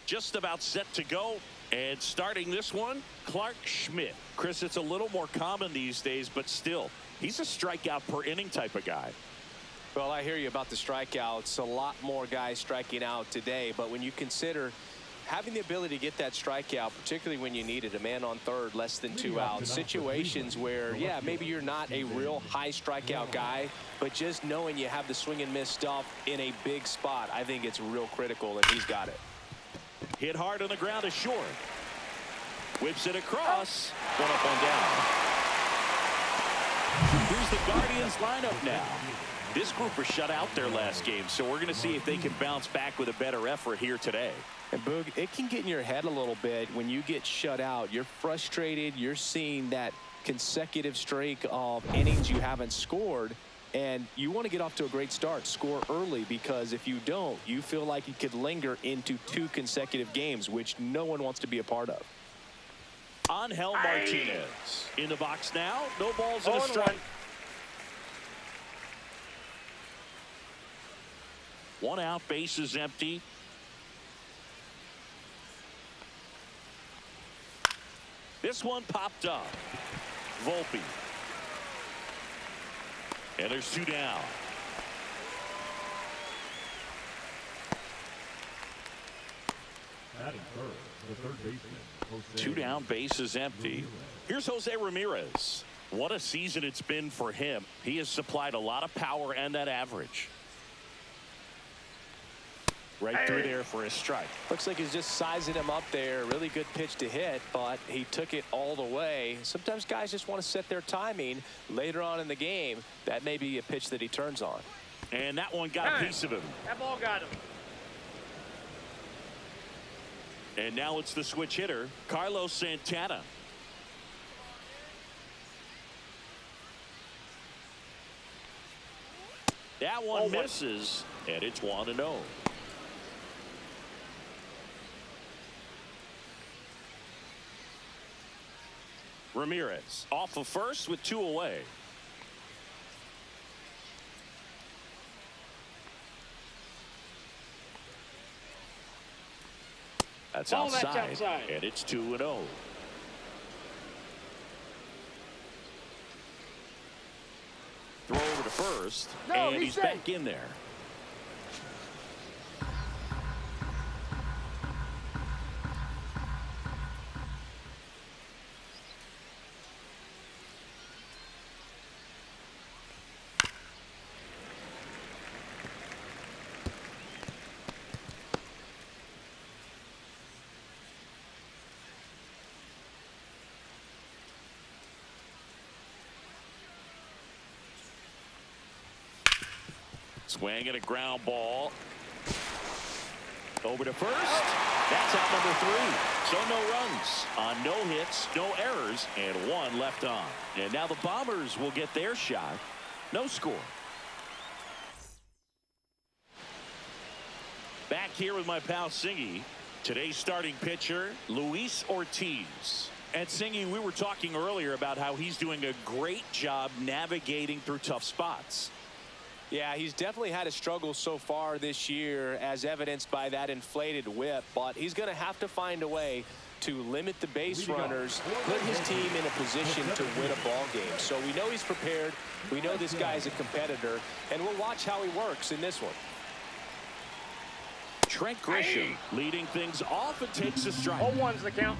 Just about set to go. And starting this one, Clark Schmidt. Chris, it's a little more common these days, but still, he's a strikeout per inning type of guy. Well, I hear you about the strikeouts. A lot more guys striking out today, but when you consider having the ability to get that strikeout, particularly when you need it, a man on third, less than 2 outs, situations where, yeah, maybe you're not a real high strikeout guy, but just knowing you have the swing and miss stuff in a big spot, I think it's real critical, and he's got it. Hit hard on the ground is short. Whips it across. One up, one down. Here's the Guardians lineup now. This group was shut out their last game, so we're going to see if they can bounce back with a better effort here today. And Boog, it can get in your head a little bit when you get shut out. You're frustrated. You're seeing that consecutive streak of innings you haven't scored. And you want to get off to a great start, score early, because if you don't, you feel like you could linger into 2 consecutive games, which no one wants to be a part of. Angel Martinez in the box now. No balls and a strike. 1 out, base is empty. This one popped up. Volpe. And there's 2 down. Batting third, the third baseman. 2 down, base is empty. Here's Jose Ramirez. What a season it's been for him. He has supplied a lot of power and that average. Right through there for a strike. Looks like he's just sizing him up there. Really good pitch to hit, but he took it all the way. Sometimes guys just want to set their timing later on in the game. That may be a pitch that he turns on. And that one got a piece of him. That ball got him. And now it's the switch hitter, Carlos Santana. That one misses, and it's 1-0. Ramirez off of first with 2 away. That's outside, and it's 2-0. Throw over to first, and he's back in there. Swing and a ground ball. Over to first. That's out number 3. So no runs on no hits, no errors, and 1 left on. And now the Bombers will get their shot. No score. Back here with my pal Singy. Today's starting pitcher, Luis Ortiz. And Singy, we were talking earlier about how he's doing a great job navigating through tough spots. Yeah, he's definitely had a struggle so far this year, as evidenced by that inflated whip, but he's going to have to find a way to limit the base runners, put his team in a position to win a ball game. So we know he's prepared. We know this guy's a competitor, and we'll watch how he works in this one. Trent Grisham leading things off and takes a strike. 0-1's the count.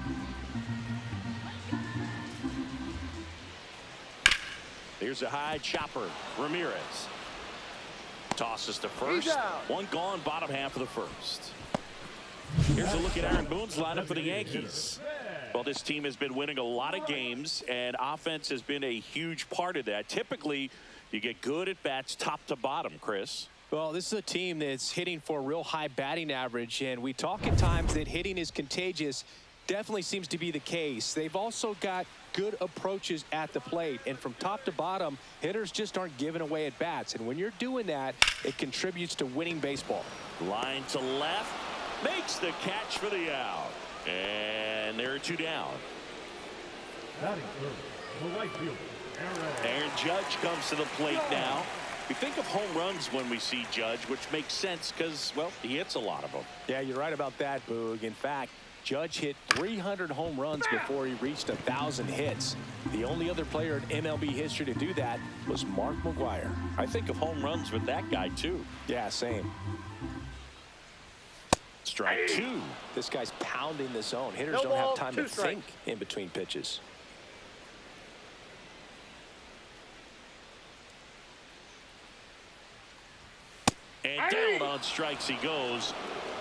Here's a high chopper. Ramirez tosses to first. 1 gone, bottom half of the first. Here's a look at Aaron Boone's lineup for the Yankees. Well, this team has been winning a lot of games, and offense has been a huge part of that. Typically, you get good at bats top to bottom, Chris. Well, this is a team that's hitting for a real high batting average, and we talk at times that hitting is contagious. Definitely seems to be the case. They've also got good approaches at the plate, and from top to bottom, hitters just aren't giving away at bats, and when you're doing that, it contributes to winning baseball. Line to left, makes the catch for the out, and there are 2 down. Batting third, the right fielder, Aaron Judge comes to the plate now. We think of home runs when we see Judge, which makes sense because, well, he hits a lot of them. Yeah, you're right about that, Boog. In fact, Judge hit 300 home runs before he reached 1,000 hits. The only other player in MLB history to do that was Mark McGwire. I think of home runs with that guy, too. Yeah, same. Strike two. This guy's pounding the zone. Hitters don't have time to think in between pitches. And down on strikes he goes.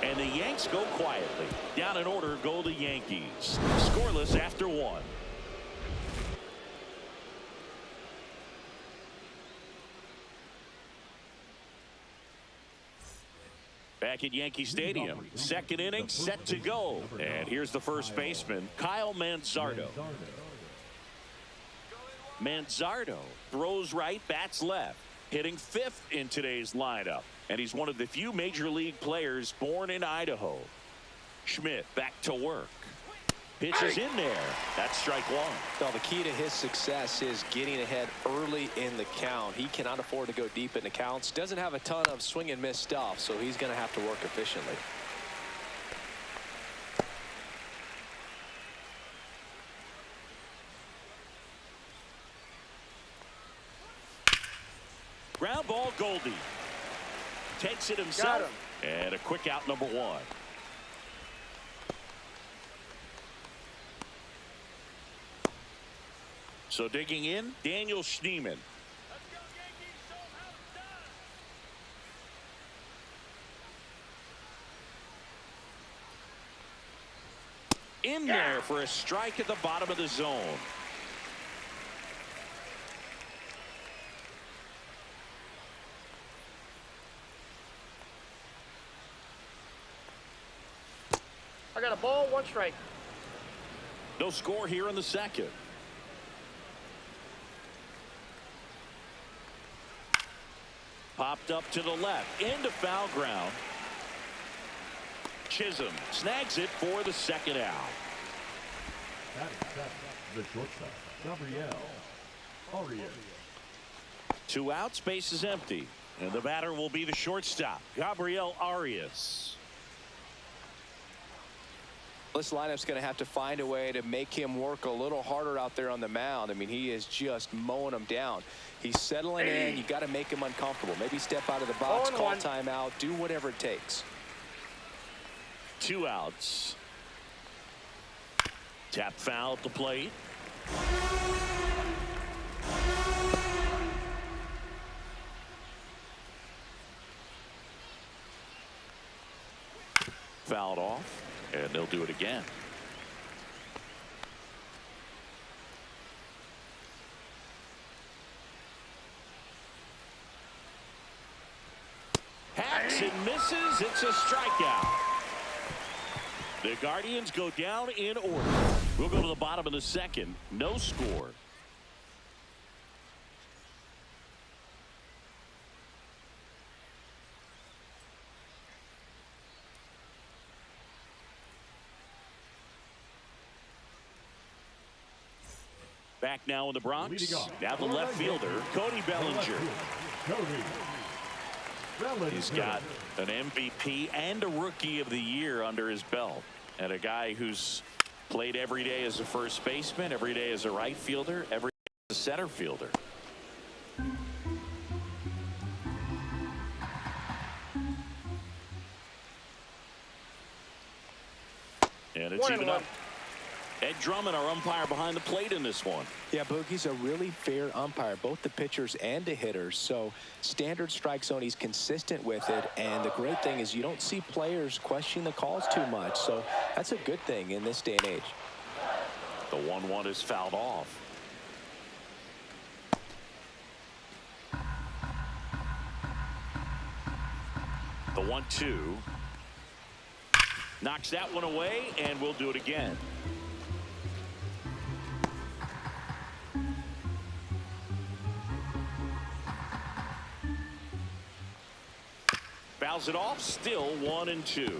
And the Yanks go quietly. Down in order go the Yankees. Scoreless after one. Back at Yankee Stadium. Second inning set to go. And here's the first baseman, Kyle Manzardo. Manzardo throws right, bats left. Hitting fifth in today's lineup. And he's one of the few major league players born in Idaho. Schmidt back to work. Pitches in there. That's strike one. Well, the key to his success is getting ahead early in the count. He cannot afford to go deep in the counts. Doesn't have a ton of swing and miss stuff, so he's going to have to work efficiently. Ground ball, Goldie. Takes it himself. And a quick out, number one. So digging in, Daniel Schneemann. In there for a strike at the bottom of the zone. I got a ball, one strike. No score here in the second. Popped up to the left into foul ground. Chisholm snags it for the second out. The shortstop, Gabriel Arias. 2 outs, base is empty. And the batter will be the shortstop, Gabriel Arias. This lineup's going to have to find a way to make him work a little harder out there on the mound. I mean, he is just mowing them down. He's settling in. You got to make him uncomfortable. Maybe step out of the box, call timeout, do whatever it takes. 2 outs. Tap foul at the plate. Fouled off. And they'll do it again. Hacks and misses. It's a strikeout. The Guardians go down in order. We'll go to the bottom of the second. No score. Back now in the Bronx. Now the left fielder, Cody Bellinger. He's got an MVP and a Rookie of the Year under his belt. And a guy who's played every day as a first baseman, every day as a right fielder, every day as a center fielder. And it's even up. Ed Drummond, our umpire behind the plate in this one. Yeah, Boogie's a really fair umpire, both the pitchers and the hitters. So standard strike zone, he's consistent with it. And the great thing is you don't see players questioning the calls too much. So that's a good thing in this day and age. The 1-1 is fouled off. The 1-2 knocks that one away, and we'll do it again. Fouls it off, still 1-2.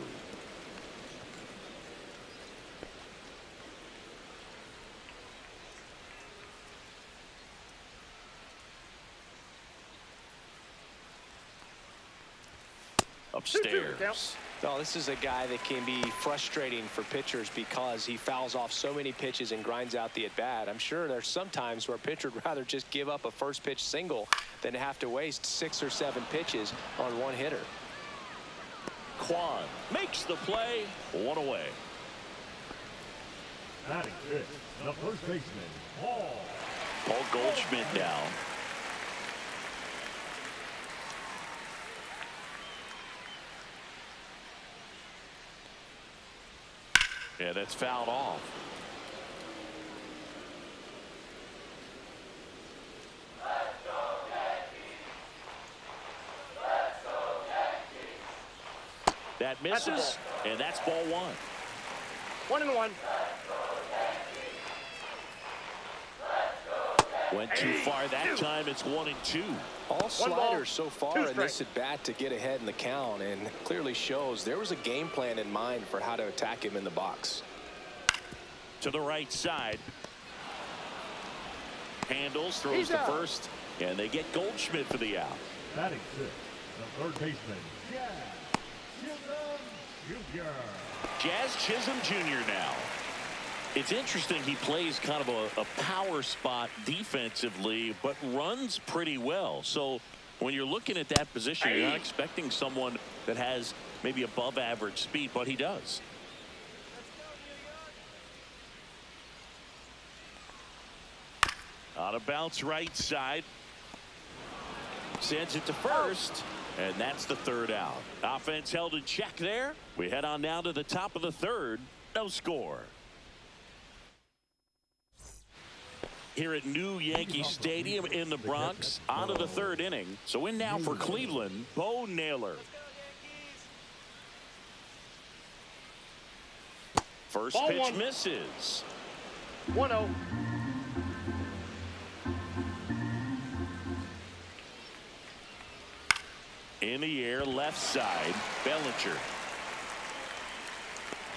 upstairs. No, this is a guy that can be frustrating for pitchers because he fouls off so many pitches and grinds out the at-bat. I'm sure there's some times where a pitcher would rather just give up a first pitch single than to have to waste 6 or 7 pitches on one hitter. Kwan makes the play, 1 away. Batting fifth, the first baseman, Paul Goldschmidt down. Yeah, that's fouled off. That misses, and that's ball 1. 1-1. Went too far that time. It's 1-2. All sliders so far in this at bat to get ahead in the count, and clearly shows there was a game plan in mind for how to attack him in the box. To the right side. Handles, throws to first, and they get Goldschmidt for the out. Batting sixth, the third baseman, Jazz Chisholm Jr. now. It's interesting, he plays kind of a power spot defensively, but runs pretty well. So when you're looking at that position, you're not expecting someone that has maybe above average speed, but he does. On a bounce right side. Sends it to first, and that's the third out. Offense held in check there. We head on now to the top of the third. No score. Here at New Yankee Stadium in the Bronx, on to the third inning. So in now for Cleveland, Bo Naylor. First pitch misses. 1-0. In the air, left side, Bellinger.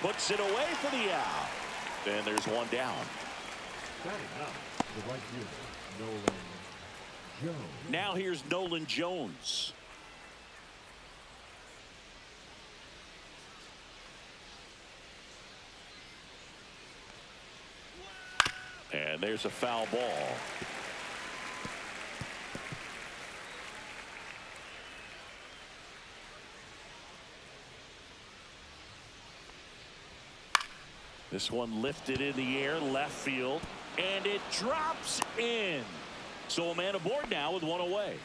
Puts it away for the out. And there's one down. Batting up, the right fielder, Nolan Jones. Now here's Nolan Jones. And there's a foul ball. This one lifted in the air, left field, and it drops in. So a man aboard now with one away.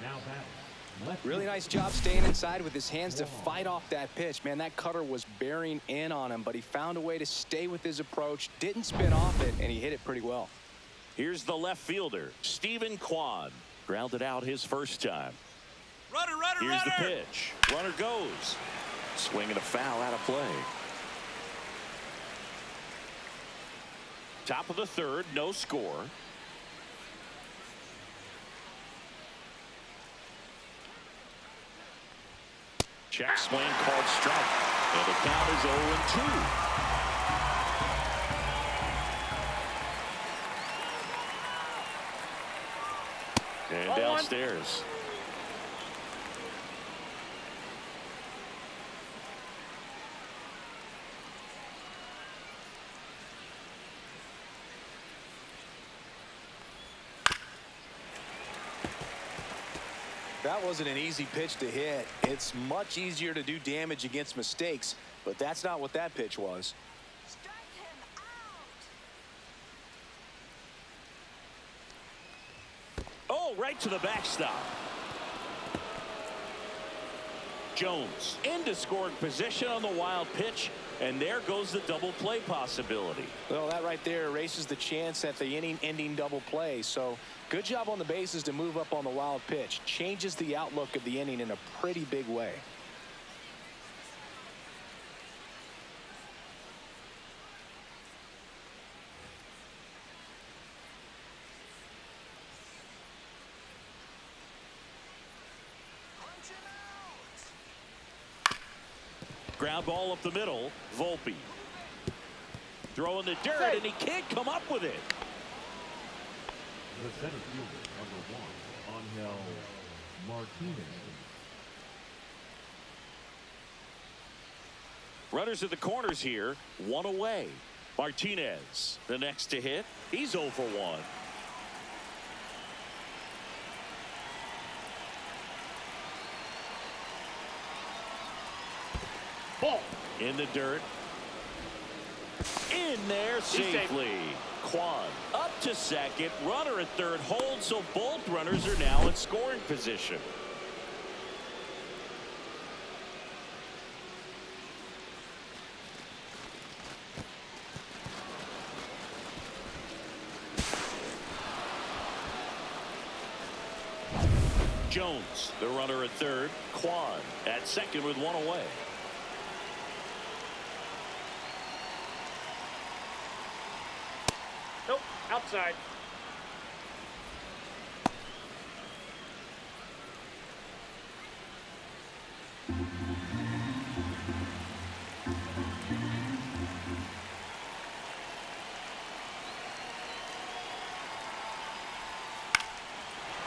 Now batting. Really nice job staying inside with his hands to fight off that pitch. Man, that cutter was bearing in on him, but he found a way to stay with his approach, didn't spin off it, and he hit it pretty well. Here's the left fielder, Stephen Kwan. Grounded out his first time. Runner, Here's the pitch. Runner goes. Swinging a foul out of play. Top of the third, no score. Check swing called strike. And the count is 0-2. And downstairs. That wasn't an easy pitch to hit. It's much easier to do damage against mistakes, but that's not what that pitch was. Strike him out. Oh, right to the backstop. Jones into scoring position on the wild pitch, and there goes the double play possibility. Well, that right there erases the chance at the inning-ending double play. So good job on the bases to move up on the wild pitch. Changes the outlook of the inning in a pretty big way. Ground ball up the middle. Volpe. Throwing the dirt, and he can't come up with it. The center fielder, number 1, Angel Martinez. Runners at the corners here, one away. Martinez, the next to hit. He's 0 for 1. Ball. In the dirt. In there safely. Kwan up to second. Runner at third holds, so both runners are now in scoring position. Jones, the runner at third. Kwan at second with one away. Nope. Outside.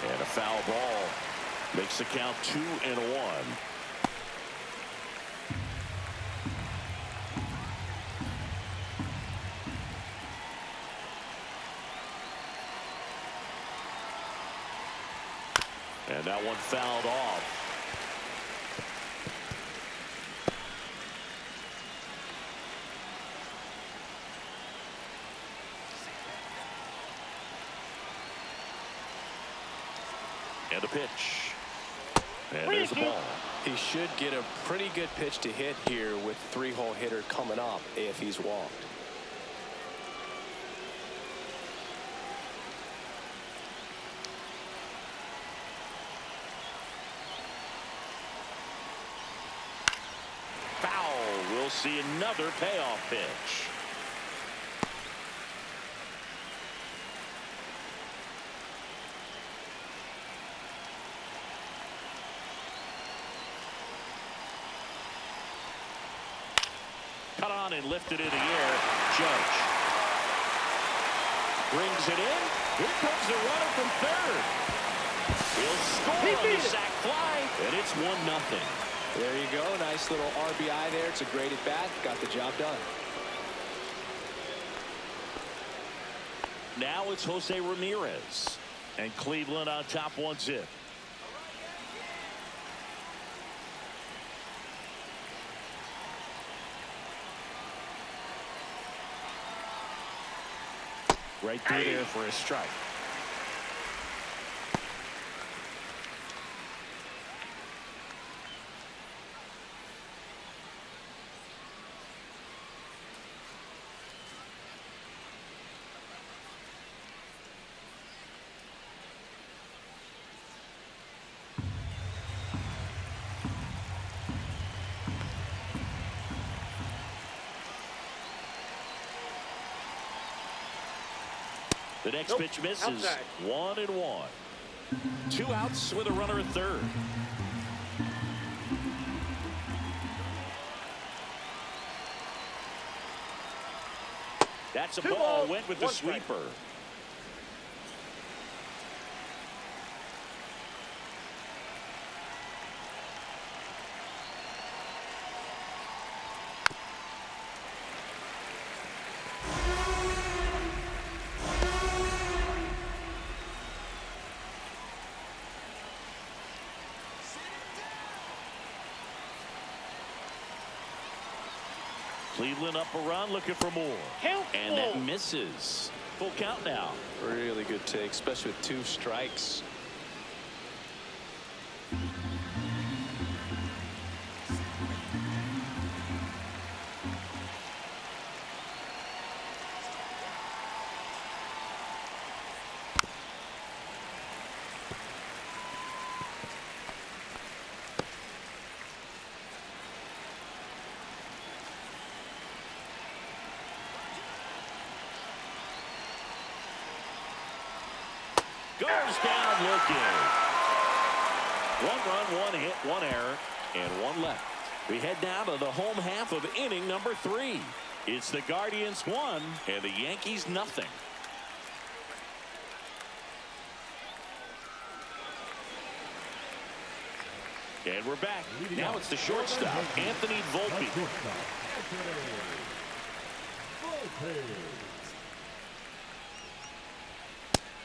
And a foul ball makes the count 2-1. And that one fouled off. And a pitch. And there's the ball. He should get a pretty good pitch to hit here with 3-hole hitter coming up if he's walked. Foul. We'll see another payoff pitch. Cut on and lifted in the air. Judge brings it in. Here comes the runner from third. He'll score on the sac fly, and it's 1-0. There you go. Nice little RBI there. It's a great at bat. Got the job done. Now it's Jose Ramirez, and Cleveland on top 1-0. Right through there for a strike. The next pitch misses. Outside. 1-1. 2 outs with a runner at third. That's a ball. Went with the sweeper. Cleveland up a run, looking for more. And that misses. Full count now. Really good take, especially with 2 strikes. Goes down looking. 1 run, 1 hit, 1 error, and 1 left. We head now to the home half of inning number 3. It's the Guardians 1 and the Yankees nothing. And we're back. Now it's the shortstop, Anthony Volpe.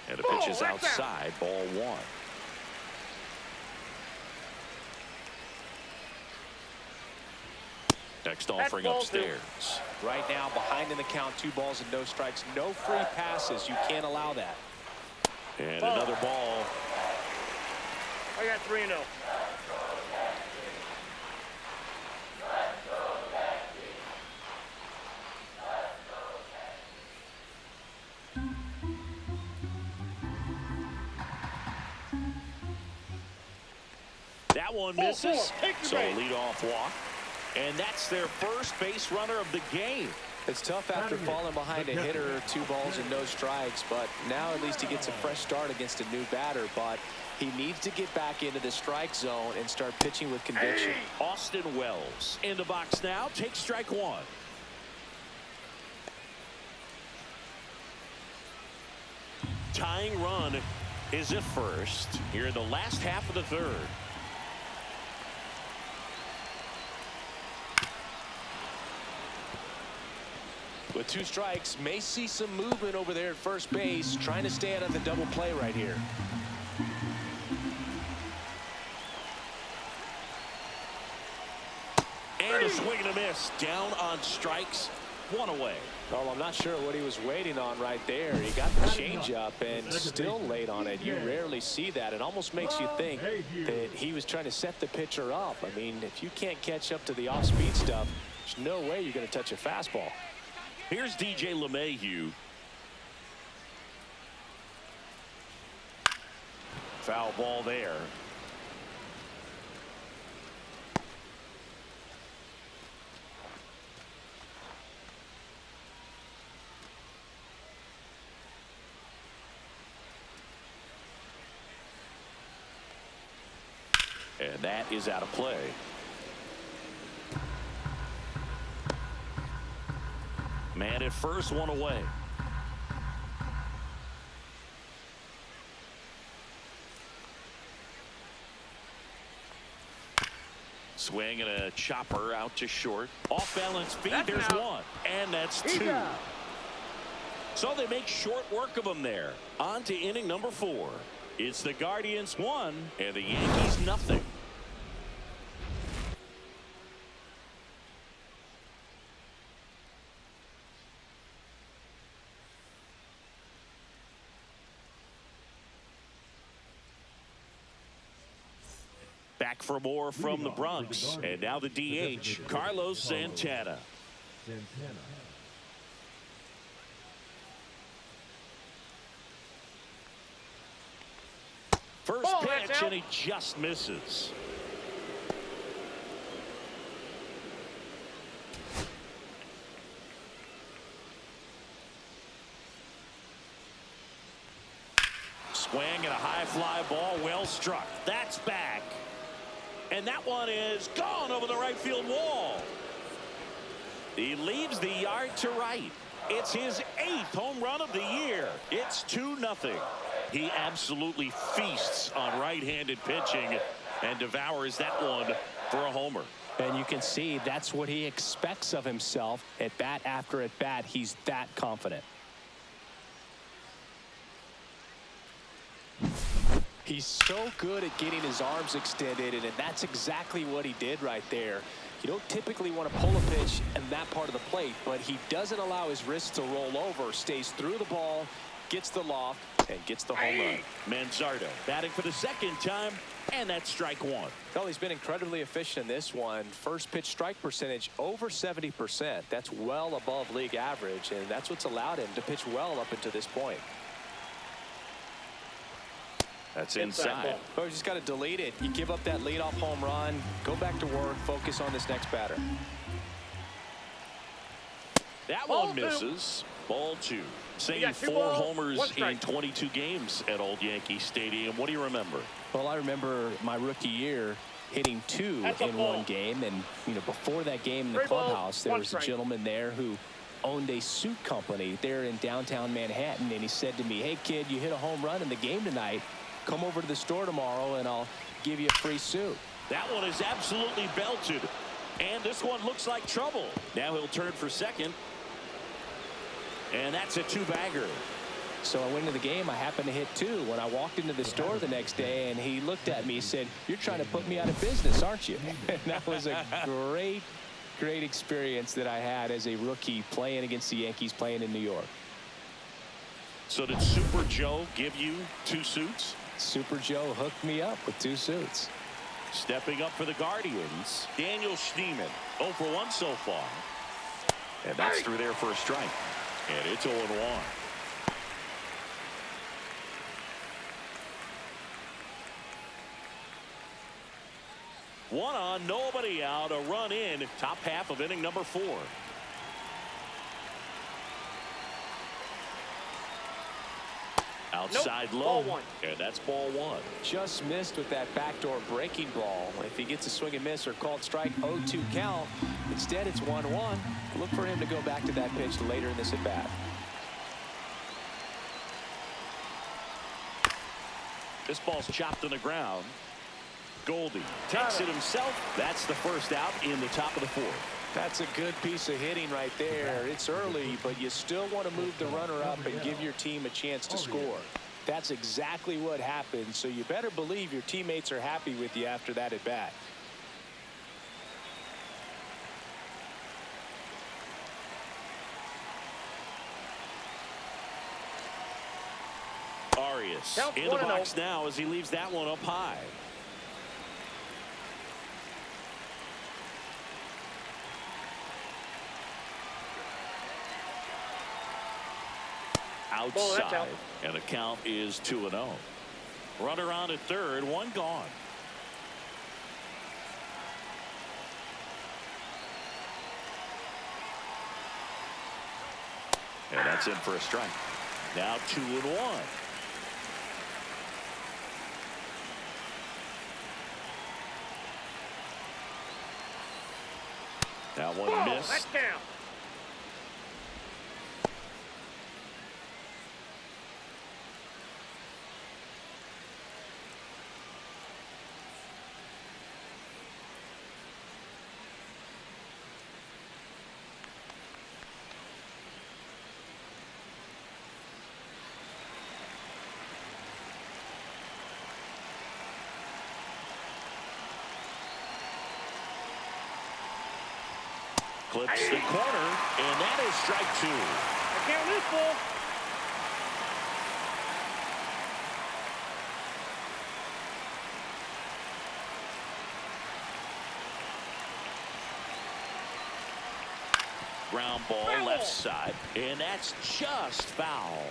And the pitch is outside, ball one. Next offering upstairs. Right now, behind in the count, 2 balls and no strikes. No free passes. You can't allow that. And another ball. I got 3-0. That one misses. So a leadoff walk. And that's their first base runner of the game. It's tough after falling behind a hitter, 2 balls and no strikes, but now at least he gets a fresh start against a new batter. But he needs to get back into the strike zone and start pitching with conviction. Austin Wells in the box now. Takes strike one. Tying run is at first here in the last half of the third. With 2 strikes, may see some movement over there at first base, trying to stay out of the double play right here. And a swing and a miss. Down on strikes. 1 away. Well, I'm not sure what he was waiting on right there. He got the changeup and still late on it. You rarely see that. It almost makes you think that he was trying to set the pitcher up. I mean, if you can't catch up to the off-speed stuff, there's no way you're going to touch a fastball. Here's DJ LeMahieu. Foul ball there. And that is out of play. Man at first, 1 away. Swing and a chopper out to short. Off balance feed. There's 1. And that's 2. So they make short work of them there. On to inning number 4. It's the Guardians 1 and the Yankees nothing. Back for more from the Bronx. And now the DH, Carlos Santana. First pitch, and he just misses. Swing and a high fly ball, well struck. That's back. And that one is gone over the right field wall. He leaves the yard to right. It's his 8th home run of the year. It's 2-0. He absolutely feasts on right-handed pitching and devours that one for a homer. And you can see that's what he expects of himself at bat after at bat. He's that confident. He's so good at getting his arms extended, and that's exactly what he did right there. You don't typically want to pull a pitch in that part of the plate, but he doesn't allow his wrists to roll over, stays through the ball, gets the loft, and gets the home run. Manzardo batting for the 2nd time, and that's strike 1. Well, he's been incredibly efficient in this one. First pitch strike percentage over 70%. That's well above league average, and that's what's allowed him to pitch well up until this point. That's inside. Oh, you just got to delete it. You give up that leadoff home run, go back to work, focus on this next batter. That one misses. Ball 2. Same 4 homers in 22 games at Old Yankee Stadium. What do you remember? Well, I remember my rookie year hitting 2 in one game, and before that game in the clubhouse, there was a gentleman there who owned a suit company there in downtown Manhattan, and he said to me, "Hey kid, you hit a home run in the game tonight. Come over to the store tomorrow and I'll give you a free suit." That one is absolutely belted. And this one looks like trouble. Now he'll turn for second. And that's a two-bagger. So I went into the game. I happened to hit 2 when I walked into the store the next day, and he looked at me and said, "You're trying to put me out of business, aren't you?" And that was a great experience that I had as a rookie playing against the Yankees, playing in New York. So did Super Joe give you 2 suits? Super Joe hooked me up with 2 suits. Stepping up for the Guardians, Daniel Schneemann, 0 for 1 so far. And that's through there for a strike. And it's 0-1. One on, nobody out, a run in, top half of inning number 4. Outside Nope, low, ball 1. and that's ball 1. Just missed with that backdoor breaking ball. If he gets a swing and miss or called strike, 0-2 count. Instead, it's 1-1. Look for him to go back to that pitch later in this at bat. This ball's chopped on the ground. Goldie takes it himself. That's the first out in the top of the 4th. That's a good piece of hitting right there. It's early, but you still want to move the runner up and give your team a chance to score. That's exactly what happened, so you better believe your teammates are happy with you after that at bat. Arias in the box now as he leaves that one up high. Outside, and the count is 2-0. Runner on at third, 1 gone. And that's in for a strike. Now 2-1. Now one missed. That's down. Clips the corner, and that is strike 2. I can't lose, ball. Ground ball left side, and that's just foul.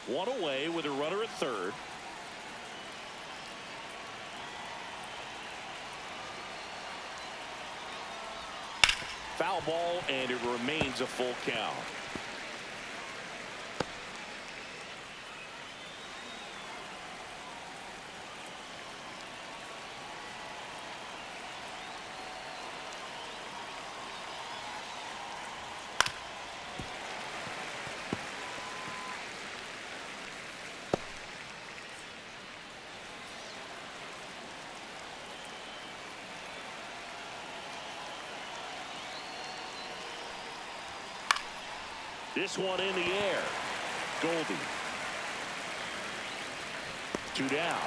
1 away with a runner at third. Foul ball, and it remains a full count. This one in the air. Goldie. 2 down.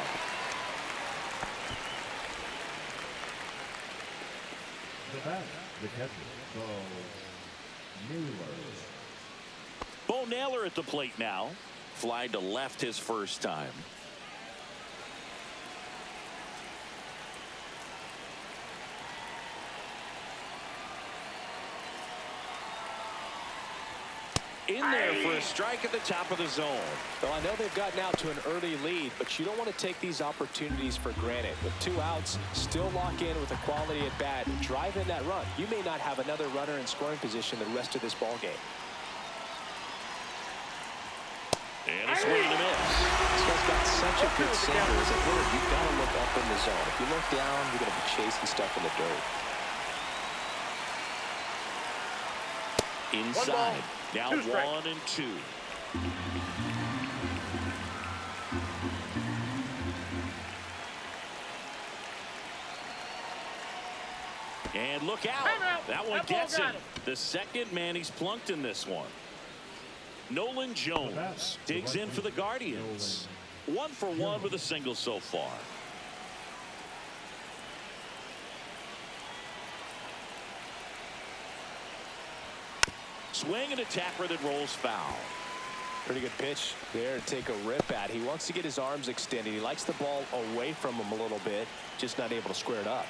The batter, the catcher, Bo Naylor. Bo Naylor at the plate now. Flied to left his first time. In there for a strike at the top of the zone. Well, I know they've gotten out to an early lead, but you don't want to take these opportunities for granted. With 2 outs, still lock in with a quality at bat and drive in that run. You may not have another runner in scoring position the rest of this ball game. And a swing and a miss. This guy's got such a good sinker. As a hitter, you've got to look up in the zone. If you look down, you're going to be chasing stuff in the dirt. Inside. Now 1 and 2. look out. That one gets him. The second man he's plunked in this one. Nolan Jones digs in for the Guardians. 1 for 1 with a single so far. Swing and a tapper that rolls foul. Pretty good pitch there to take a rip at. He wants to get his arms extended. He likes the ball away from him a little bit, just not able to square it up.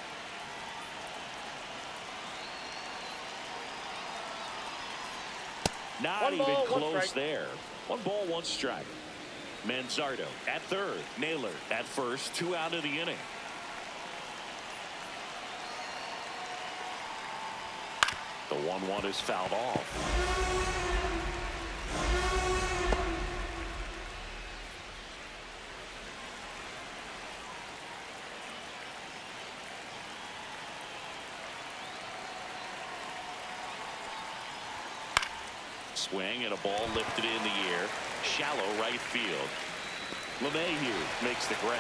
Not even close there. 1 ball, 1 strike. Manzardo at third. Naylor at first. 2 out of the inning. The 1-1 is fouled off. Swing and a ball lifted in the air. Shallow right field. LeMahieu makes the grab.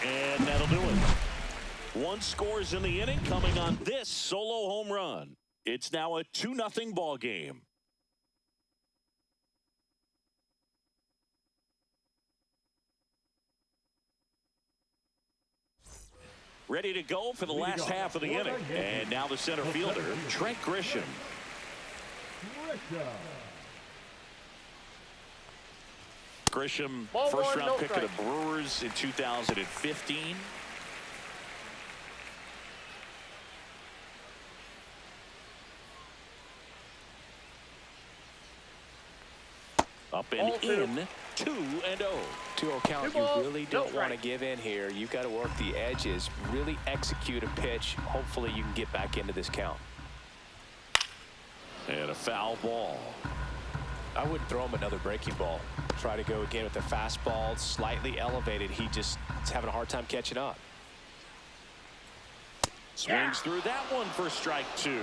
And that'll do it. 1 scores in the inning coming on this solo home run. It's now a 2-0 ball game. Ready to go for the last half of the inning. And now the center fielder, Trent Grisham. Grisham, first-round pick of the Brewers in 2015. Up and in, 2-0. 2-0 count. You really don't want to give in here. You've got to work the edges, really execute a pitch. Hopefully you can get back into this count. And a foul ball. I would throw him another breaking ball. Try to go again with the fastball, slightly elevated. He just is having a hard time catching up. Swings through that one for strike 2.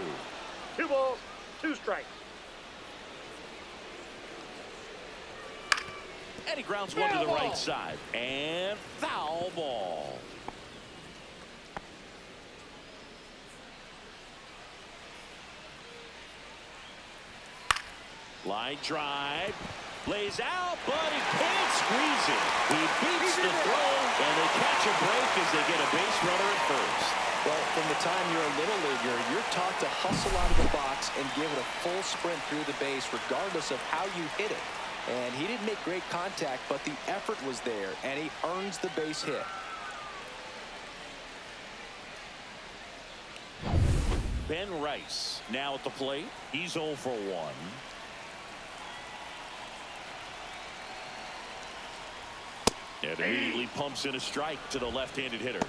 2 balls, 2 strikes. And he grounds one to the right side. And foul ball. Line drive. Lays out, but he can't squeeze it. He beats the throw, and they catch a break as they get a base runner at first. Well, from the time you're a little leaguer, you're taught to hustle out of the box and give it a full sprint through the base, regardless of how you hit it. And he didn't make great contact, but the effort was there, and he earns the base hit. Ben Rice now at the plate. He's 0 for 1. And immediately pumps in a strike to the left-handed hitter.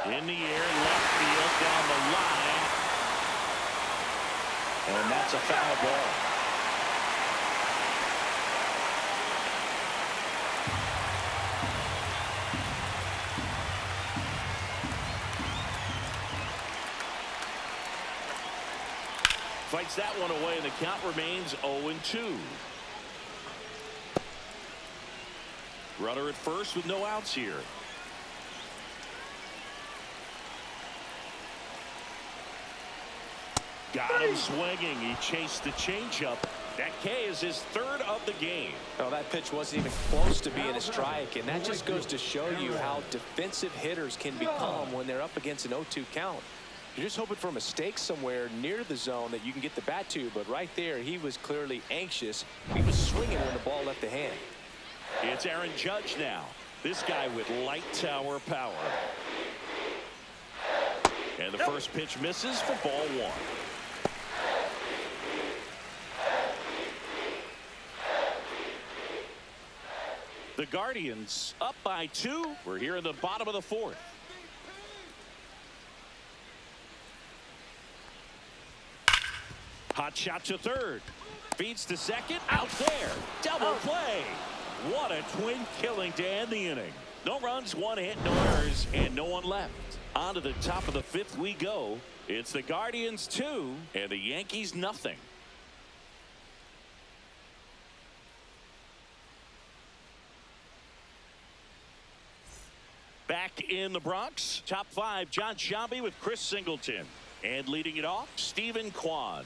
In the air, left field, down the line. And that's a foul ball. Fights that one away, and the count remains 0-2. Runner at first with no outs here. Got him swinging. He chased the changeup. That K is his 3rd of the game. Well, that pitch wasn't even close to being a strike, and that just goes to show you how defensive hitters can become when they're up against an 0-2 count. You're just hoping for a mistake somewhere near the zone that you can get the bat to, but right there, he was clearly anxious. He was swinging when the ball left the hand. It's Aaron Judge now. This guy with light tower power. And the first pitch misses for ball 1. The Guardians up by 2. We're here in the bottom of the 4th. Hot shot to third. Feeds to second. Out there. Double play. What a twin killing to end the inning. No runs, one hit, no errors, and no one left. On to the top of the fifth we go. It's the Guardians 2 and the Yankees nothing. Back in the Bronx, top five, John Sciambi with Chris Singleton. And leading it off, Stephen Kwan.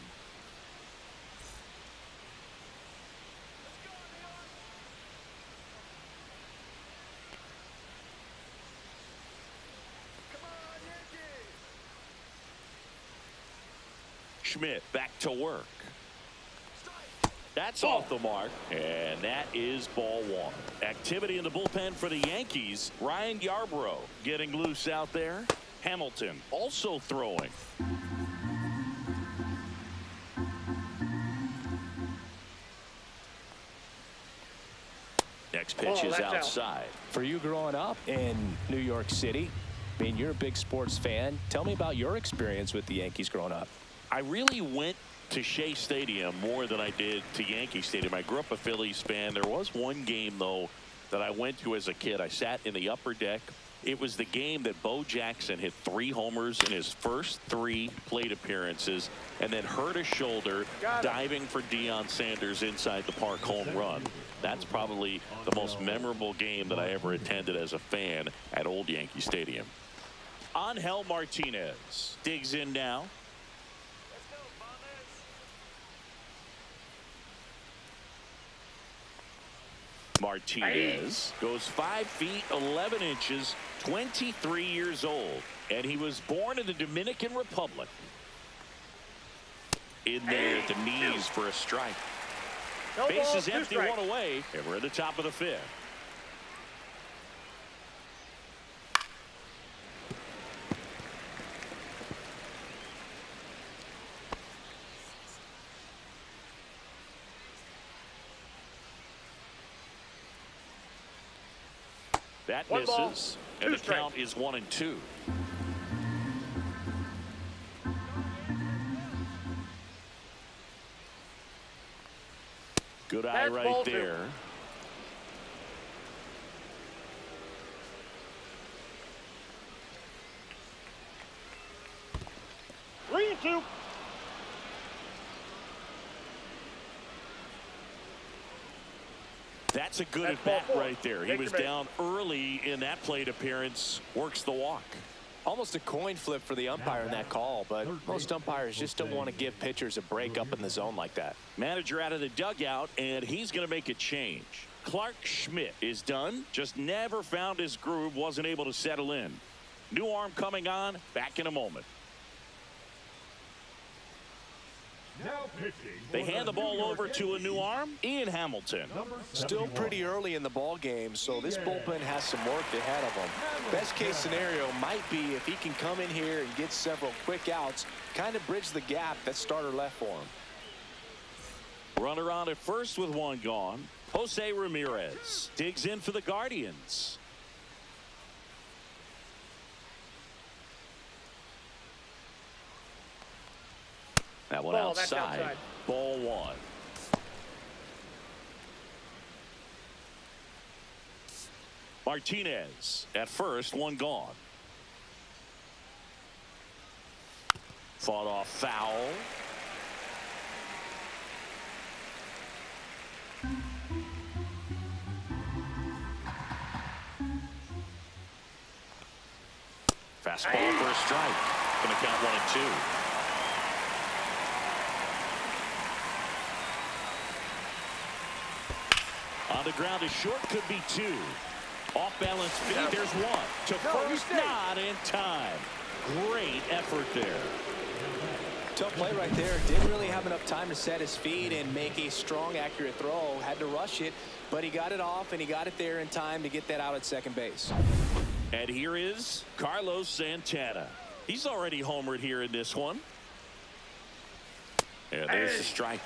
Schmidt back to work. That's off the mark, and that is ball one. Activity in the bullpen for the Yankees. Ryan Yarbrough getting loose out there. Hamilton also throwing. Next pitch is outside. For you growing up in New York City, I mean, you're a big sports fan. Tell me about your experience with the Yankees growing up. I really went to Shea Stadium more than I did to Yankee Stadium. I grew up a Phillies fan. There was one game, though, that I went to as a kid. I sat in the upper deck. It was the game that Bo Jackson hit 3 homers in his first 3 plate appearances and then hurt his shoulder diving for Deion Sanders inside the park home run. That's probably the most memorable game that I ever attended as a fan at Old Yankee Stadium. Angel Martinez digs in now. Martinez goes 5 feet 11 inches, 23 years old, and he was born in the Dominican Republic. In there at the knees for a strike. Base is empty, 1 away, and we're at the top of the 5th. That misses, and the count is 1-2. Good eye right there. Three and two. That's a good at bat right there. He was down early in that plate appearance. Works the walk. Almost a coin flip for the umpire in that call, but most umpires just don't want to give pitchers a break up in the zone like that. Manager out of the dugout, and he's going to make a change. Clark Schmidt is done. Just never found his groove. Wasn't able to settle in. New arm coming on. Back in a moment. They hand the ball over to a new arm, Ian Hamilton. Still pretty early in the ball game, so this bullpen has some work ahead of them. Best case scenario might be if he can come in here and get several quick outs, kind of bridge the gap that starter left for him. Runner on at first with 1 gone. Jose Ramirez digs in for the Guardians. That one outside. Ball 1. Martinez at first, 1 gone. Fought off foul. Fastball for a strike. Going to count 1-2. On the ground is short, could be 2. Off balance feed, there's 1. To first, not in time. Great effort there. Tough play right there. Didn't really have enough time to set his feet and make a strong, accurate throw. Had to rush it, but he got it off, and he got it there in time to get that out at second base. And here is Carlos Santana. He's already homered here in this one. And there's the strike.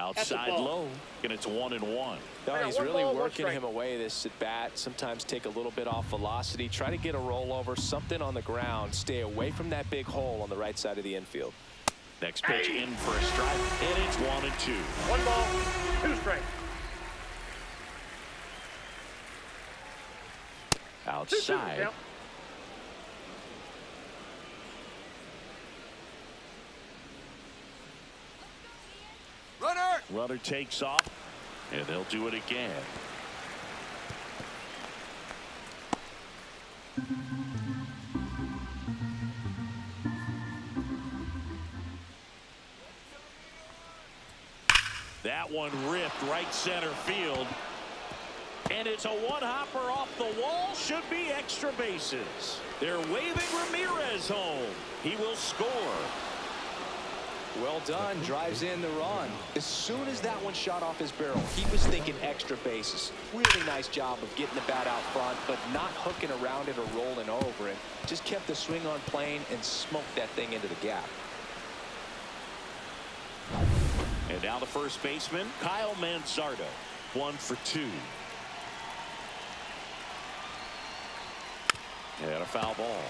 Outside low, and it's 1-1. No, he's really working him away this at bat. Sometimes take a little bit off velocity. Try to get a rollover, something on the ground. Stay away from that big hole on the right side of the infield. Next pitch in for a strike, and it's 1-2. 1 ball, 2 strikes. Outside. Runner takes off, and they'll do it again. That one ripped right center field. And it's a one-hopper off the wall. Should be extra bases. They're waving Ramirez home. He will score. Well done. Drives in the run. As soon as that one shot off his barrel, he was thinking extra bases. Really nice job of getting the bat out front, but not hooking around it or rolling over it. Just kept the swing on plane and smoked that thing into the gap. And now the first baseman, Kyle Manzardo. 1 for 2. And a foul ball.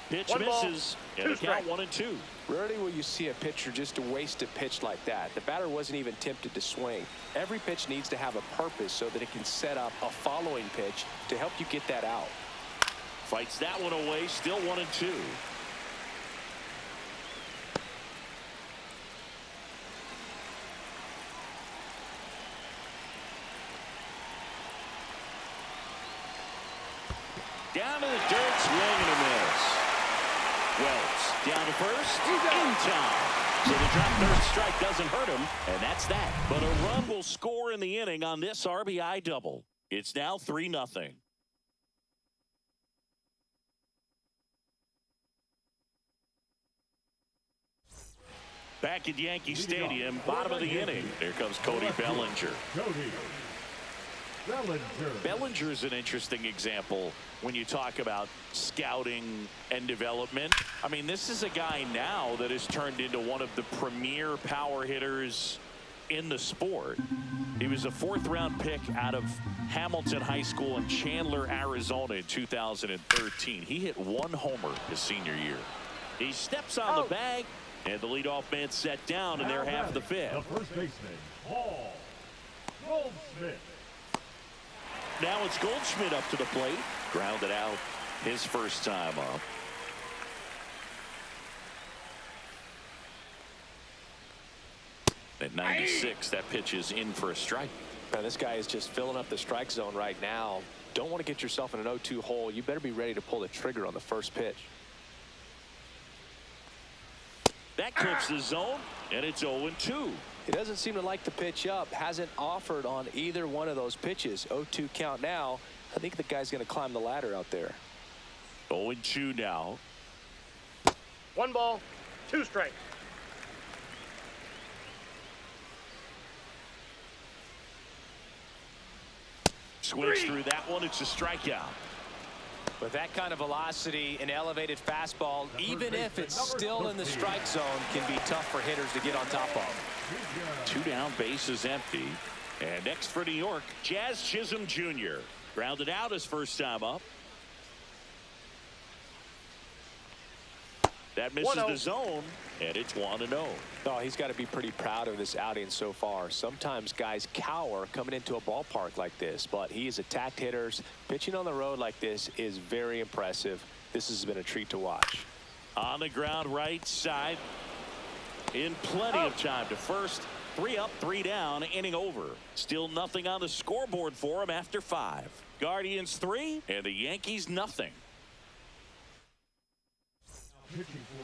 Pitch misses, and a count 1-2. Rarely will you see a pitcher just waste a pitch like that. The batter wasn't even tempted to swing. Every pitch needs to have a purpose so that it can set up a following pitch to help you get that out. Fights that one away, still 1-2. Down to the dirt, swing and a miss. Wells down to first, in time. So the drop third strike doesn't hurt him, and that's that. But a run will score in the inning on this RBI double. It's now 3-0. Back at Yankee Stadium, bottom of the inning. Here comes Cody Bellinger. Bellinger is an interesting example when you talk about scouting and development. I mean, this is a guy now that has turned into one of the premier power hitters in the sport. He was a 4th-round pick out of Hamilton High School in Chandler, Arizona in 2013. He hit 1 homer his senior year. He steps on the bag, and the leadoff man set down in their half of the 5th. The first baseman, Paul Goldschmidt. Now it's Goldschmidt up to the plate. Grounded out his first time up. At 96, that pitch is in for a strike. Now, this guy is just filling up the strike zone right now. Don't want to get yourself in an 0-2 hole. You better be ready to pull the trigger on the first pitch. That clips the zone, and it's 0-2. He doesn't seem to like the pitch up. Hasn't offered on either one of those pitches. 0-2 count now. I think the guy's going to climb the ladder out there. 0-2 now. 1 ball, 2 strikes. Swings through that one. It's a strikeout. With that kind of velocity, an elevated fastball, even if it's still in the strike zone, can be tough for hitters to get on top of. 2 down, bases empty. And next for New York, Jazz Chisholm Jr. Grounded out his first time up. That misses the zone, and it's 1-0. Oh, he's got to be pretty proud of this outing so far. Sometimes guys cower coming into a ballpark like this, but he has attacked hitters. Pitching on the road like this is very impressive. This has been a treat to watch. On the ground right side. In plenty of time to first. 3 up, 3 down, inning over. Still nothing on the scoreboard for him after 5. Guardians 3 and the Yankees nothing.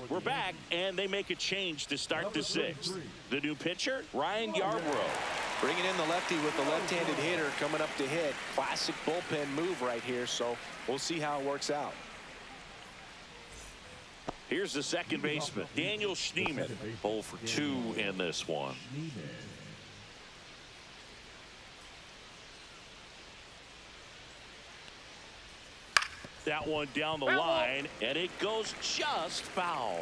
We're back, and they make a change to start the sixth. The new pitcher, Ryan Yarbrough. Bringing in the lefty with the left-handed hitter coming up to hit. Classic bullpen move right here, so we'll see how it works out. Here's the second baseman, Daniel Schneemann. 0 for 2 in this one. That one down the line, and it goes just foul.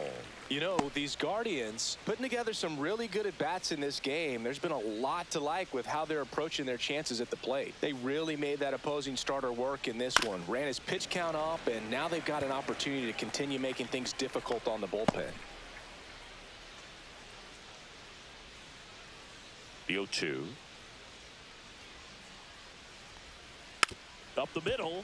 You know, these Guardians putting together some really good at-bats in this game. There's been a lot to like with how they're approaching their chances at the plate. They really made that opposing starter work in this one. Ran his pitch count up, and now they've got an opportunity to continue making things difficult on the bullpen. The 0-2. Up the middle.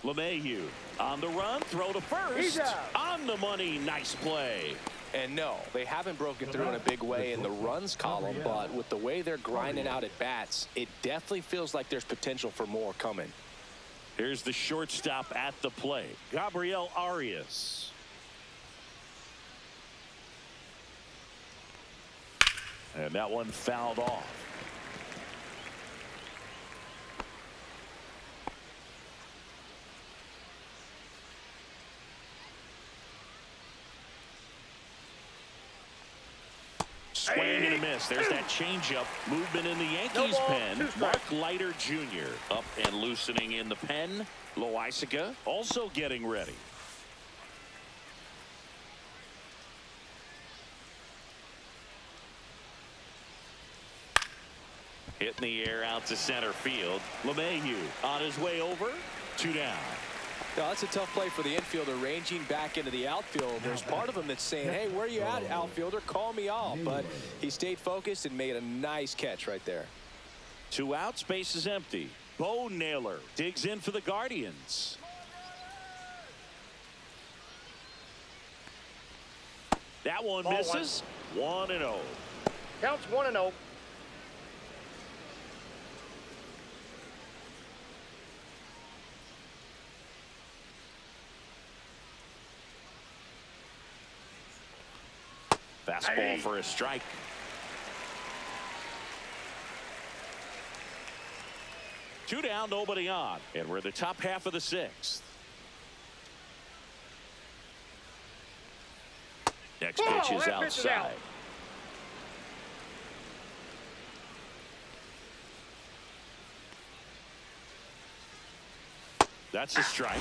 LeMahieu on the run, throw to first. On the money, nice play. And no, they haven't broken through in a big way in the runs column, but with the way they're grinding out at bats, it definitely feels like there's potential for more coming. Here's the shortstop at the plate, Gabriel Arias. And that one fouled off. Swing and a miss. There's that changeup. Movement in the Yankees pen. Mark Leiter Jr. up and loosening in the pen. Loaisiga also getting ready. Hitting the air out to center field. LeMahieu on his way over. 2 down. No, that's a tough play for the infielder, ranging back into the outfield. There's part of him that's saying, hey, where you at, outfielder? Call me off. But he stayed focused and made a nice catch right there. 2 outs, base is empty. Bo Naylor digs in for the Guardians. That one misses. 1-0. Counts 1-0. Fastball for a strike. Two down, nobody on. And we're the top half of the sixth. Next pitch is outside. That's a strike.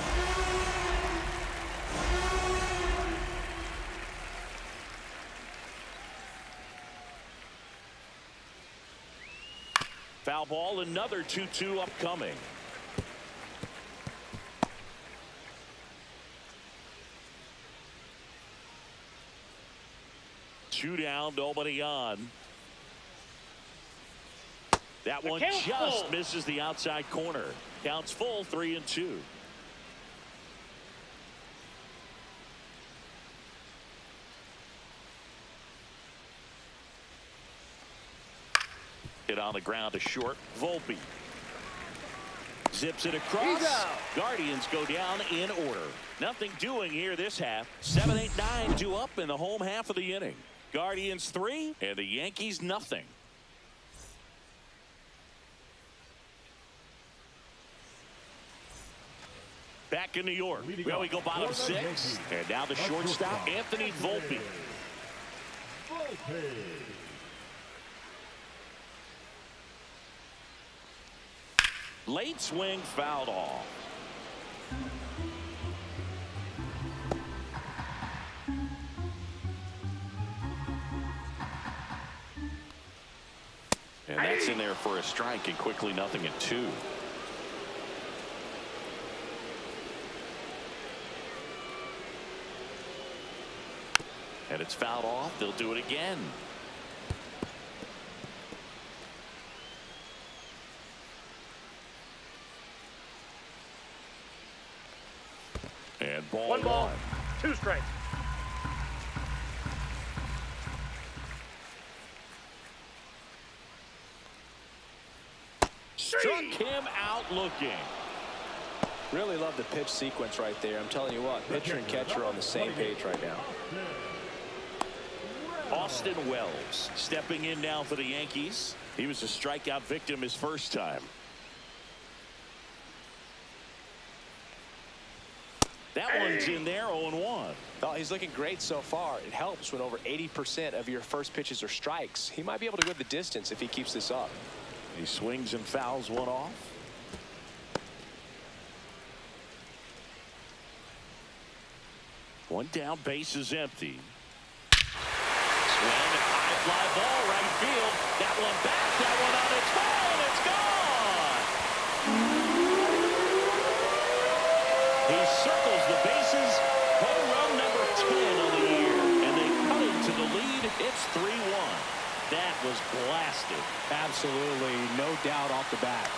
Foul ball, another 2-2 upcoming. Two down, nobody on. That one just misses the outside corner. Counts full, 3-2. Hit on the ground to short. Volpe zips it across. Guardians go down in order. Nothing doing here this half. 7-8-9 due up in the home half of the inning. Guardians 3 and the Yankees nothing. Back in New York. Well, we go bottom 6. And now the shortstop, Anthony Volpe. Late swing fouled off. And that's in there for a strike, and quickly 0-2. And it's fouled off. They'll do it again. And ball 1 ball, 2 strikes. Struck him out looking. Really love the pitch sequence right there. I'm telling you what, pitcher and catcher are on the same page right now. Austin Wells stepping in now for the Yankees. He was a strikeout victim his first time. That one's in there, 0-1. Oh, he's looking great so far. It helps when over 80% of your first pitches are strikes. He might be able to go the distance if he keeps this up. He swings and fouls one off. One down, base is empty. Swing, high fly ball, right field. That one back, that one on its ball, and it's gone. He circles the bases. Home run number 10 on the year, and they cut into the lead. It's 3-1. That was blasted. Absolutely, no doubt off the bat.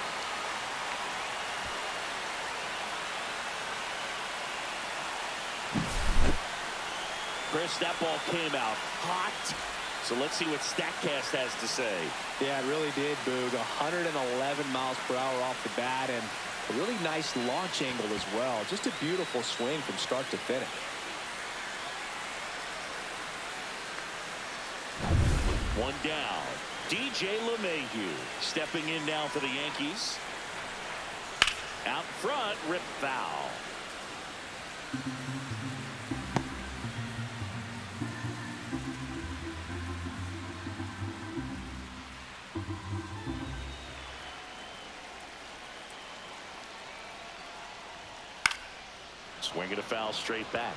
Chris, that ball came out hot. So let's see what StatCast has to say. Yeah, it really did, Boog. 111 miles per hour off the bat, and a really nice launch angle as well. Just a beautiful swing from start to finish. One down. DJ LeMahieu stepping in now for the Yankees. Out front, rip foul. Swing and a foul straight back.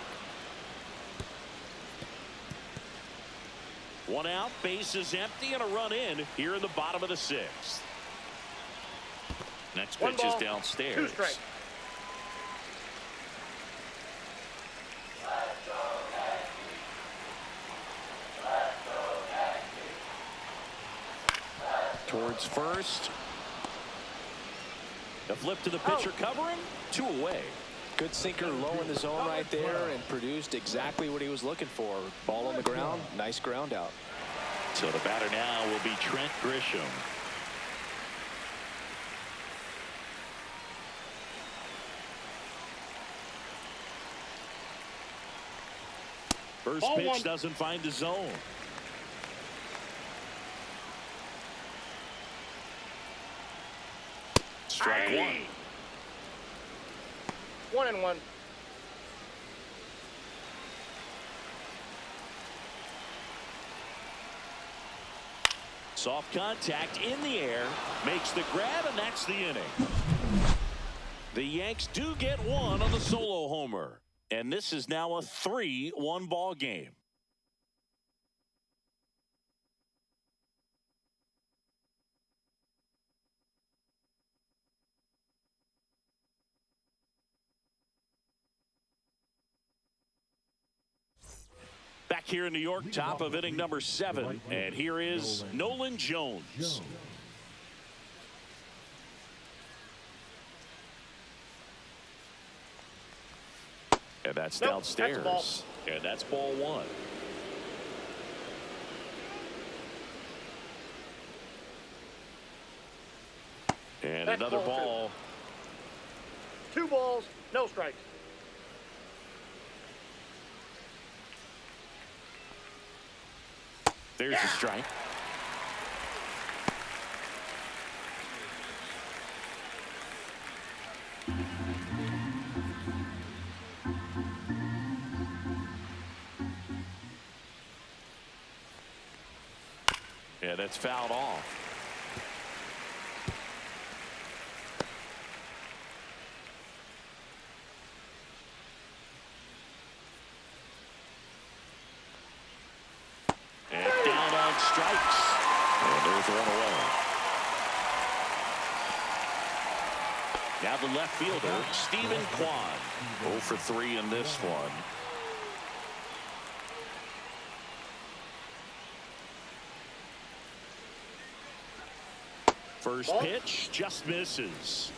One out, base is empty, and a run in here in the bottom of the sixth. Next pitch is downstairs. 2 strikes. Towards first. The flip to the pitcher covering. 2 away. Good sinker low in the zone right there and produced exactly what he was looking for. Ball on the ground, nice ground out. So the batter now will be Trent Grisham. First pitch doesn't find the zone. Strike one. 1-1. Soft contact in the air, makes the grab, and that's the inning. The Yanks do get one on the solo homer, and this is now a 3-1 ball game. Back here in New York, top of inning number 7, and here is Nolan Jones. And that's downstairs. And that's ball 1. And That's another ball ball. 2 balls, no strikes. There's a strike. Yeah, that's fouled off. And down on strikes. And there's one away. Now the left fielder, Stephen Kwan. 0 for 3 in this one. First pitch just misses.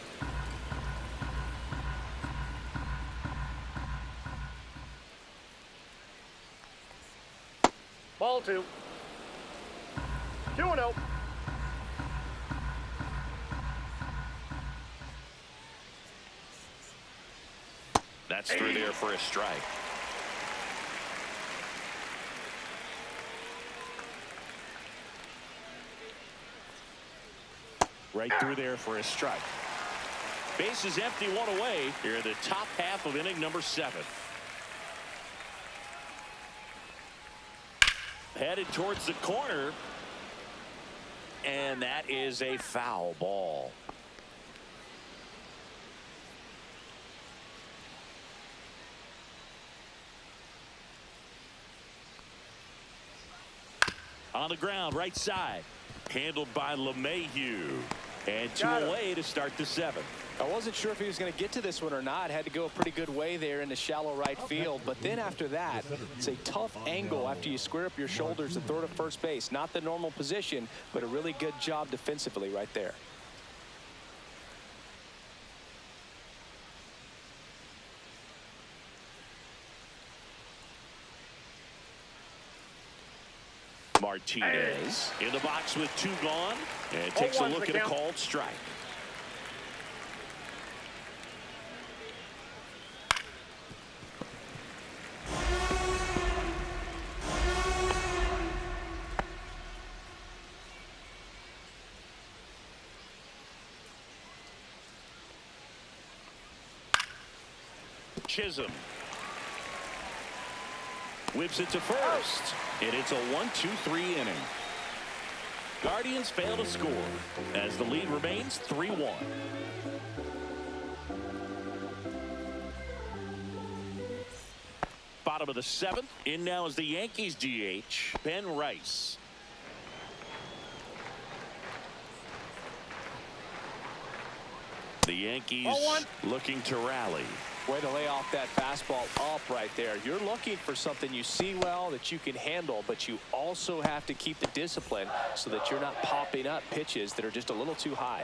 Ball 2. 2-0. That's through there for a strike. Right through there for a strike. Base is empty, one away here in the top half of inning number 7. Headed towards the corner. And that is a foul ball. On the ground, right side. Handled by LeMahieu. And 2 away to start the 7th. I wasn't sure if he was going to get to this one or not. Had to go a pretty good way there in the shallow right field. But then after that, it's a tough angle after you square up your shoulders and throw to first base. Not the normal position, but a really good job defensively right there. Martinez in the box with 2 gone and takes a look at a called strike. Chisholm whips it to first, and it's a 1-2-3 inning. Guardians fail to score as the lead remains 3-1. Bottom of the 7th. In now is the Yankees DH, Ben Rice. The Yankees looking to rally. Way to lay off that fastball up right there. You're looking for something you see well that you can handle, but you also have to keep the discipline so that you're not popping up pitches that are just a little too high.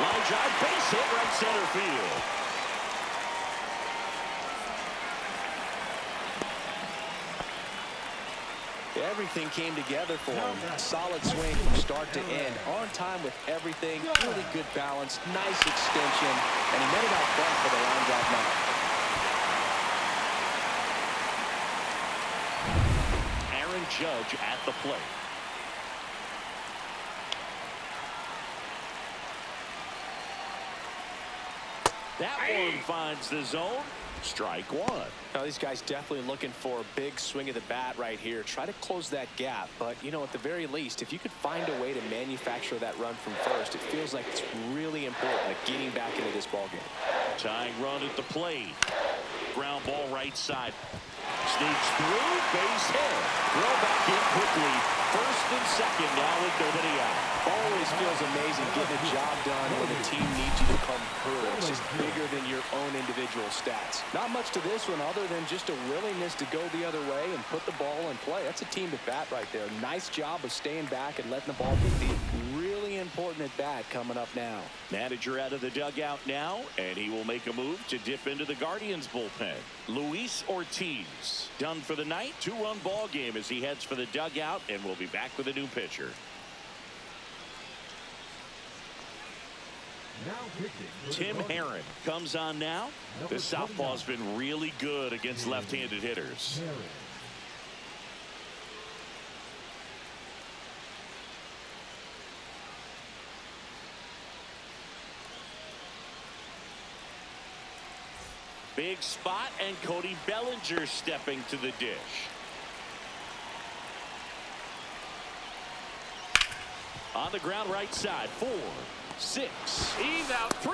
Line drive, base hit, right center field. Everything came together for him. Solid swing from start to end. On time with everything. Really good balance. Nice extension. And he made it out front for the line drive now. Aaron Judge at the plate. That one finds the zone. Strike 1. Now these guys definitely looking for a big swing of the bat right here. Try to close that gap. But, you know, at the very least, if you could find a way to manufacture that run from first, it feels like it's really important, like getting back into this ballgame. Tying run at the plate. Ground ball right side. Sneaks through. Base hit. Throw back in quickly. First and second now with nobody out. Always feels amazing getting a job done when the team needs you to come through. It's just bigger than your own individual stats. Not much to this one other than just a willingness to go the other way and put the ball in play. That's a team at bat right there. Nice job of staying back and letting the ball get deep. Really important at bat coming up now. Manager out of the dugout now, and he will make a move to dip into the Guardians bullpen. Luis Ortiz done for the night. 2-run ball game as he heads for the dugout, and we'll be back with a new pitcher. Tim Herron comes on now. The southpaw's been really good against left-handed hitters. Big spot, and Cody Bellinger stepping to the dish. On the ground right side, 4, 6, he's out 3,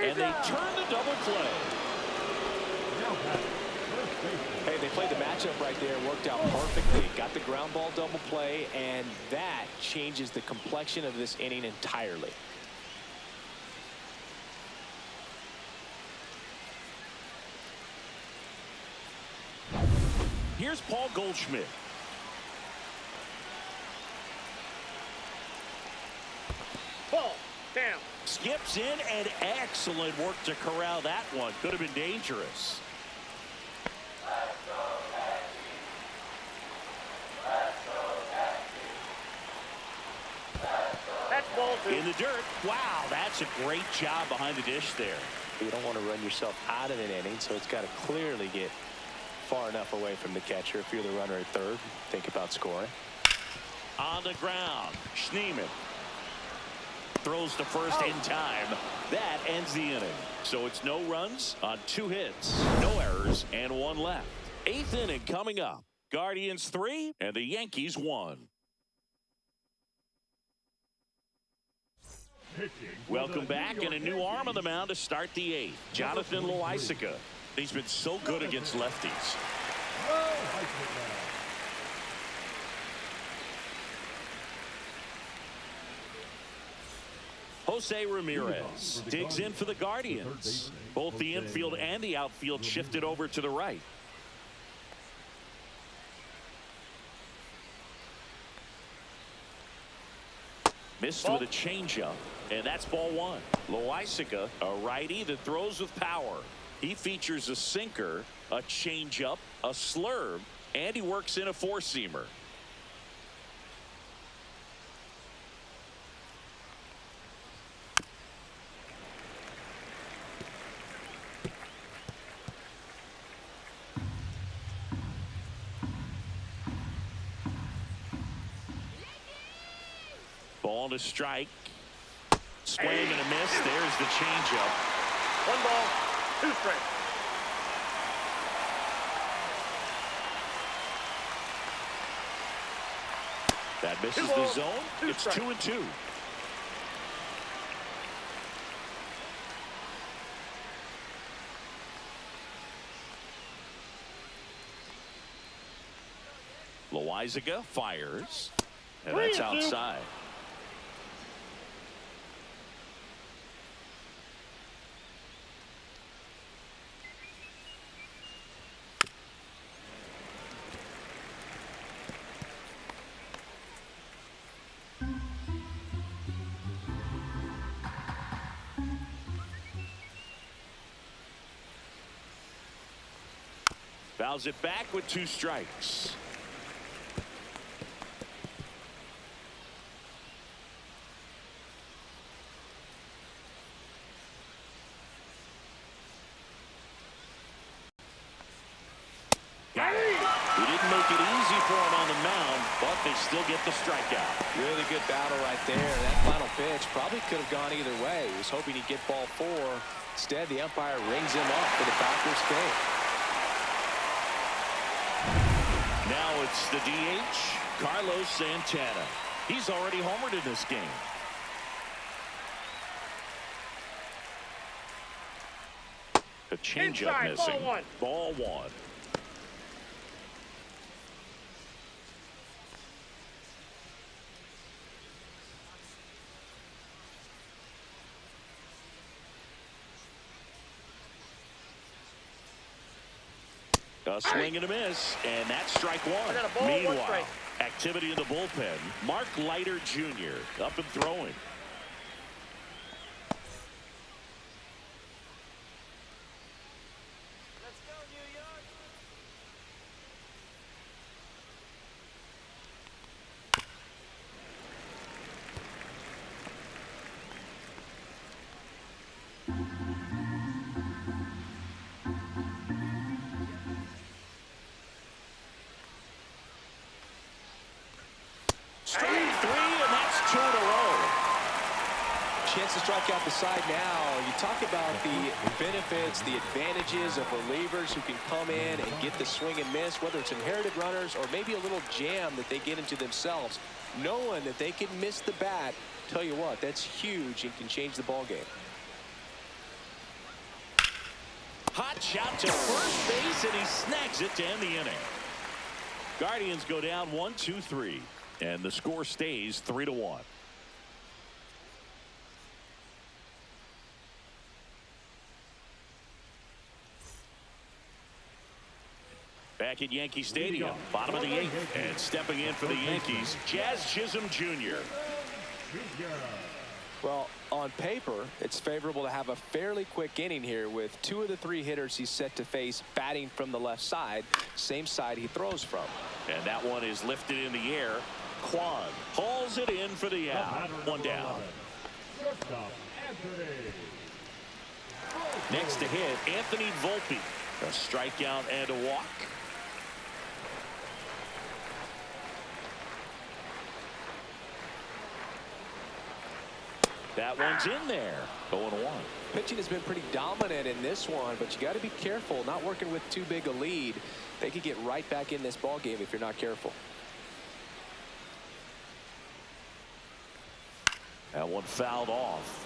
and they turn the double play. Hey, they played the matchup right there, worked out perfectly. Got the ground ball double play, and that changes the complexion of this inning entirely. Here's Paul Goldschmidt. Ball down. Skips in, and excellent work to corral that one. Could have been dangerous. That's ball In the dirt. Wow, that's a great job behind the dish there. You don't want to run yourself out of an inning, so it's got to clearly get far enough away from the catcher. If you're the runner at third, think about scoring. On the ground, Schneemann throws to first in time. That ends the inning. So it's no runs on 2 hits, no errors, and 1 left. 8th inning coming up. Guardians 3 and the Yankees 1. Welcome back, and a new arm on the mound to start the 8th. Jonathan Loaisiga. He's been so good against lefties. Jose Ramirez digs in for the Guardians. Both the infield and the outfield shifted over to the right. Missed with a changeup, and that's ball 1. Loaisiga, a righty that throws with power. He features a sinker, a changeup, a slurve, and he works in a 4-seamer. Ball to strike. Swing and a miss. There's the changeup. 1 ball, 2 strikes. That misses the zone. It's 2-2. Loaisiga fires, and that's outside. Fouls it back with 2 strikes. Got it. He didn't make it easy for him on the mound, but they still get the strikeout. Really good battle right there. That final pitch probably could have gone either way. He was hoping he'd get ball 4. Instead, the umpire rings him up for the backwards game. Now it's the DH, Carlos Santana. He's already homered in this game. A changeup missing. Ball 1. A swing and a miss, and that's strike 1. Meanwhile, activity in the bullpen. Mark Leiter Jr. up and throwing. Let's go, New York. Strike 3, and that's 2 in a row. Chance to strike out the side now. You talk about the benefits, the advantages of relievers who can come in and get the swing and miss, whether it's inherited runners or maybe a little jam that they get into themselves. Knowing that they can miss the bat, tell you what, that's huge and can change the ball game. Hot shot to first base, and he snags it to end the inning. Guardians go down 1-2-3, and the score stays 3-1. Back at Yankee Stadium, bottom of the 8th, and stepping in for the Yankees, Jazz Chisholm Jr. Well, on paper, it's favorable to have a fairly quick inning here with 2 of the 3 hitters he's set to face batting from the left side, same side he throws from. And that one is lifted in the air. Kwan hauls it in for the out. 1 down. Shortstop, Anthony. Next to hit, Anthony Volpe. A strikeout and a walk. That one's in there. 0-1. Pitching has been pretty dominant in this one, but you got to be careful. Not working with too big a lead. They could get right back in this ball game if you're not careful. That one fouled off.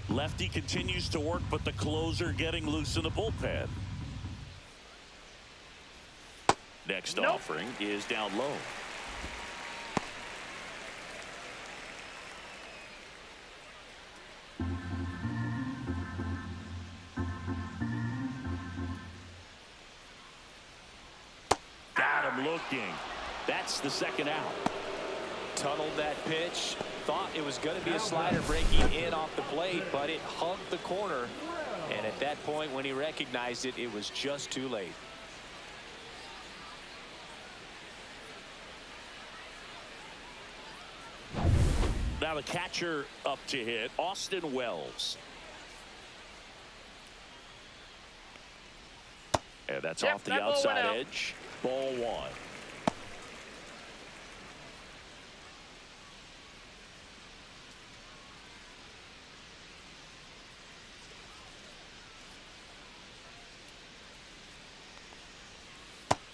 Lefty continues to work, but the closer getting loose in the bullpen. Next offering is down low. Got him looking. That's the second out. Tunneled that pitch. Thought it was going to be a slider breaking in off the plate, but it hugged the corner. And at that point, when he recognized it, it was just too late. Now the catcher up to hit, Austin Wells. And that's off the outside edge. Ball one.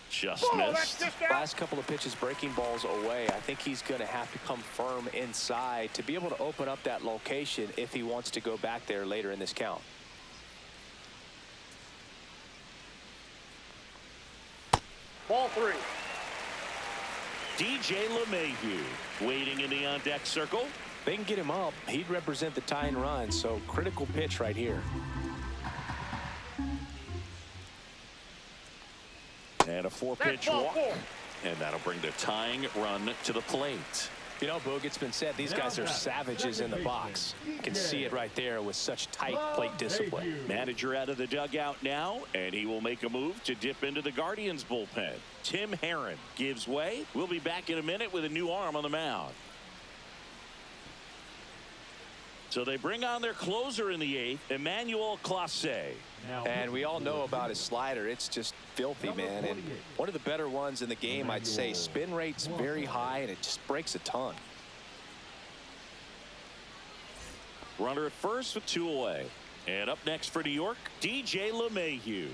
Just missed. Last couple of pitches breaking balls away. I think he's going to have to come firm inside to be able to open up that location if he wants to go back there later in this count. Ball three. DJ LeMahieu waiting in the on-deck circle. They can get him up. He'd represent the tying run, so critical pitch right here. And a 4-pitch walk. And that'll bring the tying run to the plate. You know, Boog, it's been said these guys are savages in the box. You can see it right there with such tight plate discipline. Manager out of the dugout now, and he will make a move to dip into the Guardians bullpen. Tim Herron gives way. We'll be back in a minute with a new arm on the mound. So they bring on their closer in the 8th, Emmanuel Clase. And we all know about his slider. It's just filthy, man. And one of the better ones in the game, I'd say. Spin rate's very high, and it just breaks a ton. Runner at first with 2 away. And up next for New York, DJ LeMahieu.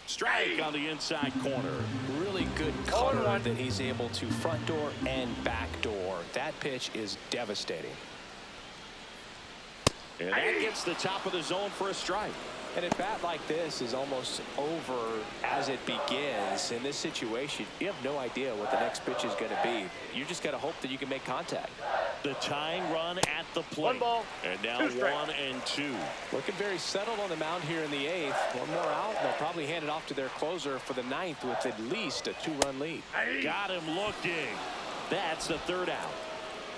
Strike on the inside corner. Really good cutter that he's able to front door and back door. That pitch is devastating. And that gets the top of the zone for a strike. And a bat like this is almost over as it begins. In this situation, you have no idea what the next pitch is going to be. You just got to hope that you can make contact. The tying run at the plate. 1 ball. And now 1 and 2. Looking very settled on the mound here in the 8th. One more out, and they'll probably hand it off to their closer for the 9th with at least a 2-run lead. Got him looking. That's the 3rd out.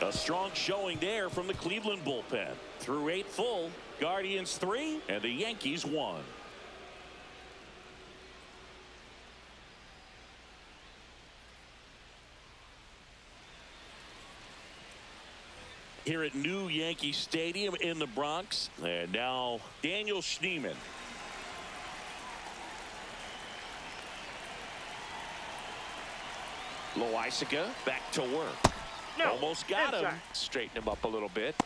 A strong showing there from the Cleveland bullpen. Through 8 full, Guardians 3 and the Yankees 1. Here at New Yankee Stadium in the Bronx. And now Daniel Schneemann. Loaisiga back to work. Almost got him. Straighten him up a little bit.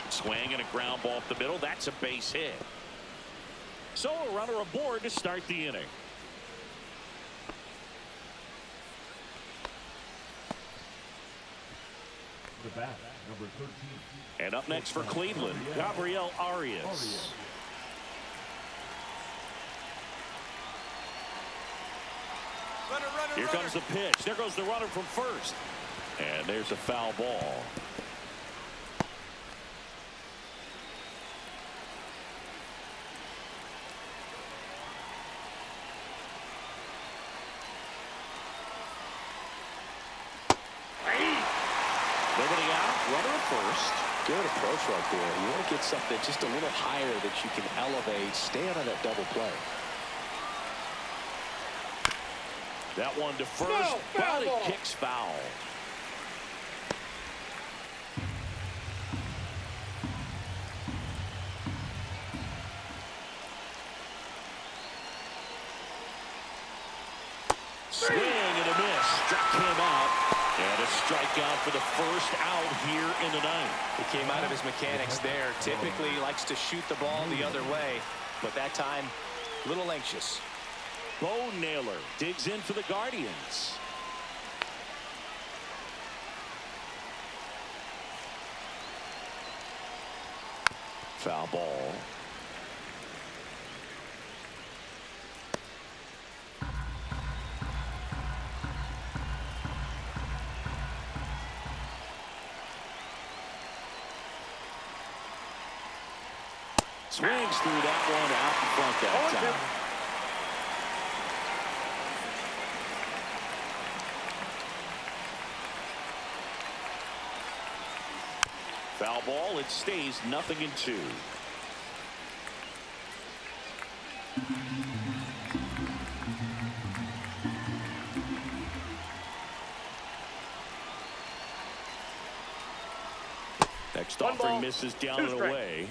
Swing and a ground ball up the middle. That's a base hit. So a runner aboard to start the inning. The bat, number 13. And up next for Cleveland, Gabriel Arias. Here comes the pitch. There goes the runner from first. And there's a foul ball. Nobody out. Runner at first. Good approach right there. You want to get something just a little higher that you can elevate. Stay out of that double play. That one to first. Body kicks foul. Swing and a miss. Struck him out. And a strikeout for the first out here in the ninth. He came out of his mechanics there. Typically he likes to shoot the ball the other way, but that time a little anxious. Bo Naylor digs in for the Guardians. Foul ball. Swings through that one out in front that time. Foul ball. It stays 0-2. Next offering misses down and away.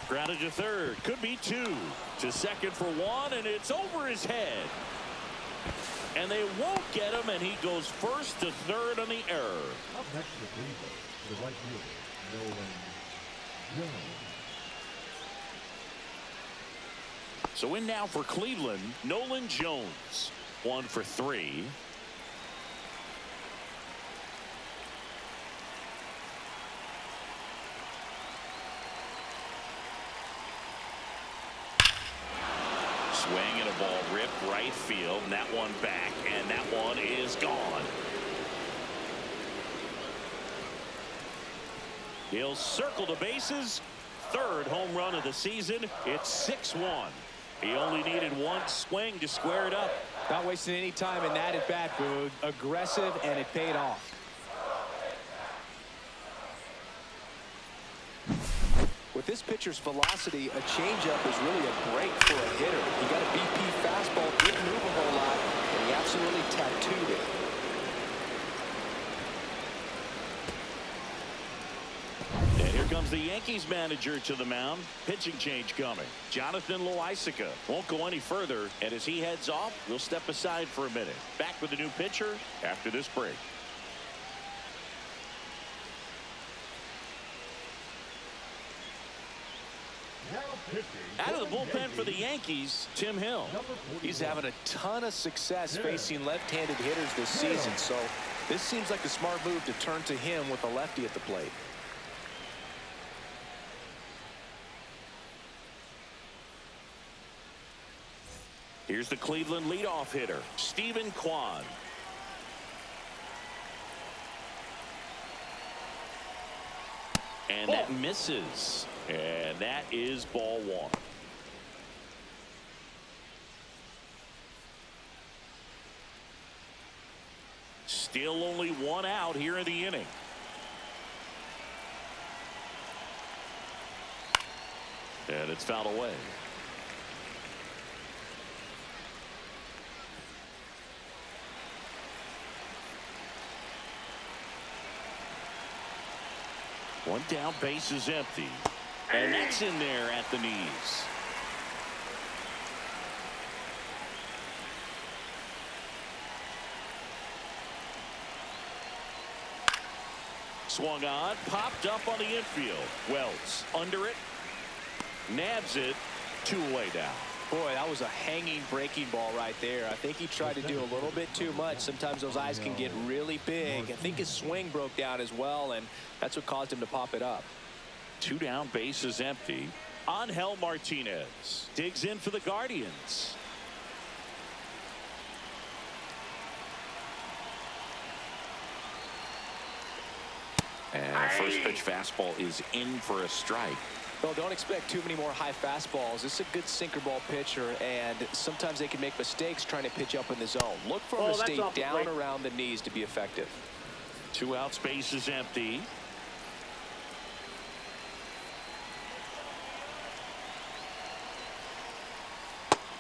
Grounded to third. Could be two. To second for one, and it's over his head. And they won't get him, and he goes first to third on the error. Up next to Cleveland, the right fielder, Nolan Jones. So in now for Cleveland, Nolan Jones. 1 for 3. Swing and a ball ripped right field, and that one back, and that one is gone. He'll circle the bases. Third home run of the season. It's 6-1. He only needed one swing to square it up. Not wasting any time in that at bat, Boog. Aggressive, and it paid off. With this pitcher's velocity, a changeup is really a break for a hitter. He got a BP fastball, didn't move a whole lot, and he absolutely tattooed it. And here comes the Yankees manager to the mound. Pitching change coming. Jonathan Loaisiga won't go any further, and as he heads off, we'll step aside for a minute. Back with a new pitcher after this break. Out of the bullpen for the Yankees, Tim Hill. He's having a ton of success facing left-handed hitters this season, so this seems like a smart move to turn to him with a lefty at the plate. Here's the Cleveland leadoff hitter, Stephen Kwan. And that misses. And that is ball one. Still only one out here in the inning. And it's fouled away. One down, base is empty. And that's in there at the knees. Swung on, popped up on the infield. Wells under it, nabs it, 2 away down. Boy, that was a hanging breaking ball right there. I think he tried to do a little bit too much. Sometimes those eyes can get really big. I think his swing broke down as well, and that's what caused him to pop it up. 2 down, base is empty. Angel Martinez digs in for the Guardians. And first pitch fastball is in for a strike. Well, don't expect too many more high fastballs. This is a good sinker ball pitcher, and sometimes they can make mistakes trying to pitch up in the zone. Look for him to stay down around the knees to be effective. 2 out, space is empty.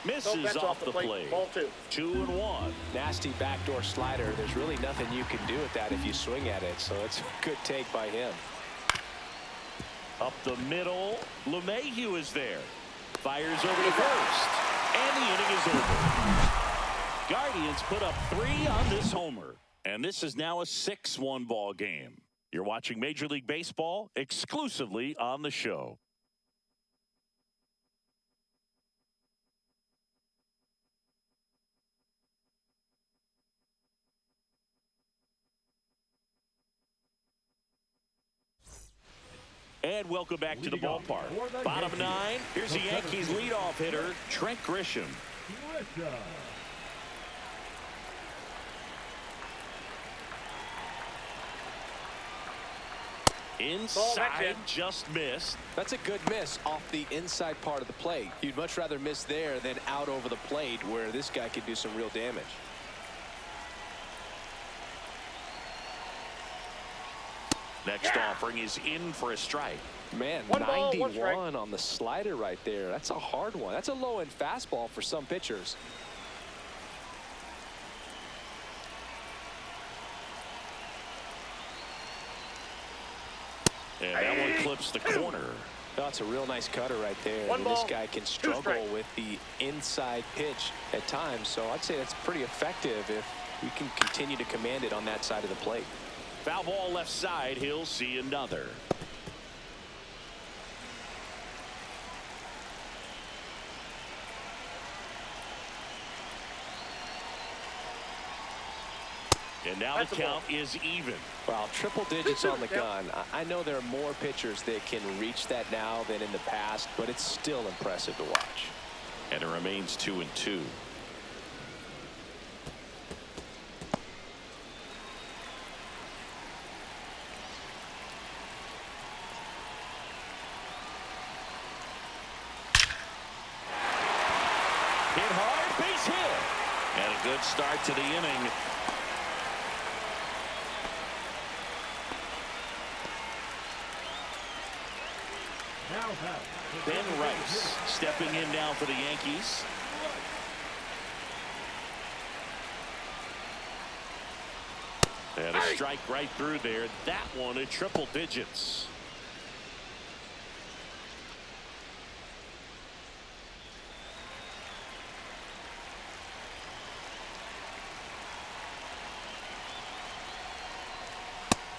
Misses off the plate. Ball 2. 2-1. Nasty backdoor slider. There's really nothing you can do with that if you swing at it, so it's a good take by him. Up the middle, LeMahieu is there. Fires over to first, and the inning is over. Guardians put up 3 on this homer, and this is now a 6-1 ball game. You're watching Major League Baseball exclusively on the show. And welcome back to the ballpark. Bottom 9, here's the Yankees leadoff hitter, Trent Grisham. Inside, just missed. That's a good miss off the inside part of the plate. You'd much rather miss there than out over the plate, where this guy could do some real damage. Next offering is in for a strike. Man, 91 on the slider right there. That's a hard one. That's a low-end fastball for some pitchers. And that one clips the corner. That's a real nice cutter right there. And this guy can struggle with the inside pitch at times, so I'd say that's pretty effective if we can continue to command it on that side of the plate. Foul ball left side. He'll see another. And now the count is even. Wow, triple digits on the gun. I know there are more pitchers that can reach that now than in the past, but it's still impressive to watch. And it remains 2-2. Hit hard, base hit. And a good start to the inning. Ben Rice stepping in now for the Yankees. And a strike right through there. That one at triple digits.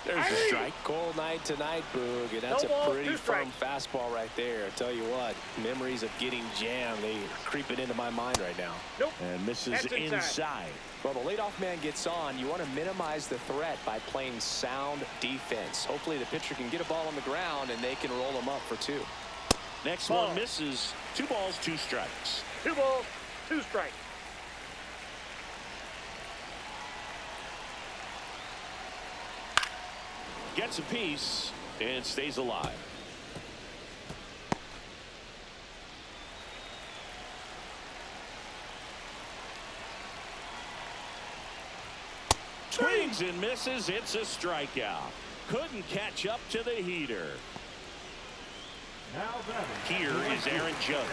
There's a strike. Cold night tonight, Boog, and that's a pretty firm fastball right there. I tell you what, memories of getting jammed, they are creeping into my mind right now. And misses inside. Well, the leadoff man gets on. You want to minimize the threat by playing sound defense. Hopefully the pitcher can get a ball on the ground and they can roll him up for 2. Next one misses. 2 balls, 2 strikes. 2 balls, 2 strikes. Gets a piece and stays alive. Swings and misses. It's a strikeout. Couldn't catch up to the heater. Here is Aaron Judge.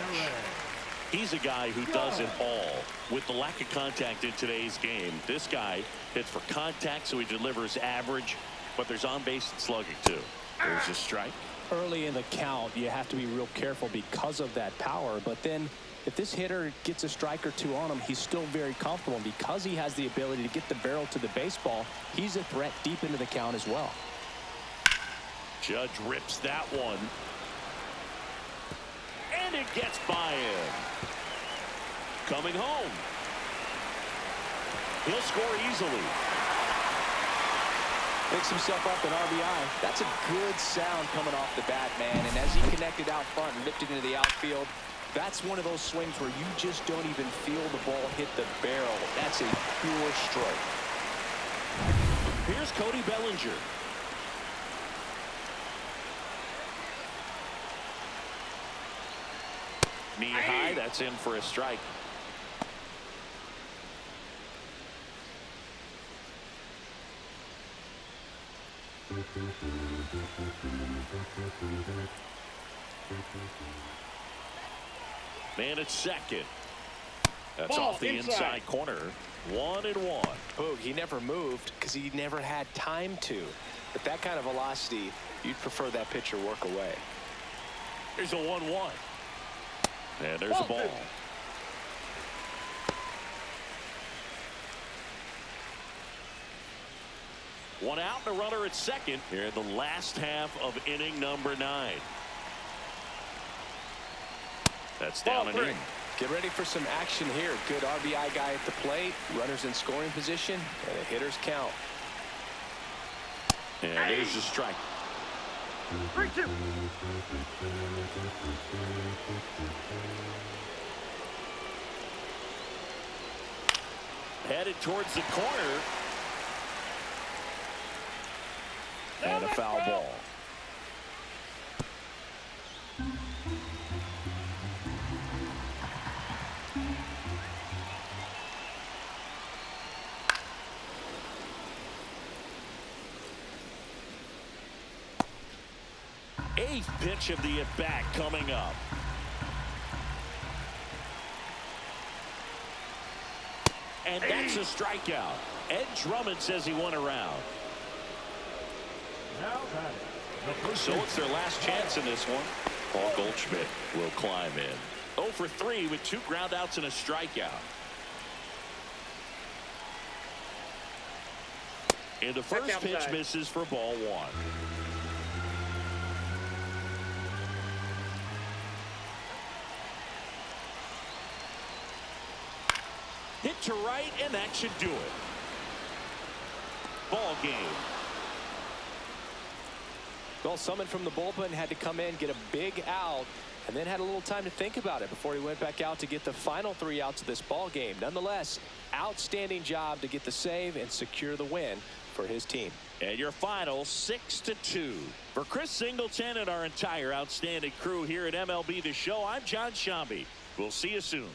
He's a guy who does it all. With the lack of contact in today's game, this guy hits for contact, so he delivers average, but there's on base and slugging too. There's a strike. Early in the count, you have to be real careful because of that power, but then if this hitter gets a strike or 2 on him, he's still very comfortable. And because he has the ability to get the barrel to the baseball, he's a threat deep into the count as well. Judge rips that one. And it gets by him. Coming home. He'll score easily. Picks himself up an RBI. That's a good sound coming off the bat, man. And as he connected out front and lifted into the outfield, that's one of those swings where you just don't even feel the ball hit the barrel. That's a pure stroke. Here's Cody Bellinger. Knee high, that's in for a strike. Man at second. That's Ball off the inside corner. 1-1. Boog, he never moved because he never had time to. But that kind of velocity, you'd prefer that pitcher work away. Here's a 1-1. And there's a ball. One out and a runner at second here in the last half of inning number 9. That's down and in. Get ready for some action here. Good RBI guy at the plate. Runners in scoring position. And a hitter's count. And there's the strike. 3-2. Headed towards the corner. And a foul ball. Eighth pitch of the at-bat coming up. And that's a strikeout. Ed Drummond says he won a round. Now batting. So it's their last chance in this one. Paul Goldschmidt will climb in. 0 for 3 with 2 groundouts and a strikeout. And the first pitch misses for ball 1. Hit to right, and that should do it. Ball game. Well, someone from the bullpen had to come in, get a big out, and then had a little time to think about it before he went back out to get the final 3 outs of this ball game. Nonetheless, outstanding job to get the save and secure the win for his team. And your final 6-2. For Chris Singleton and our entire outstanding crew here at MLB The Show, I'm John Shambi. We'll see you soon.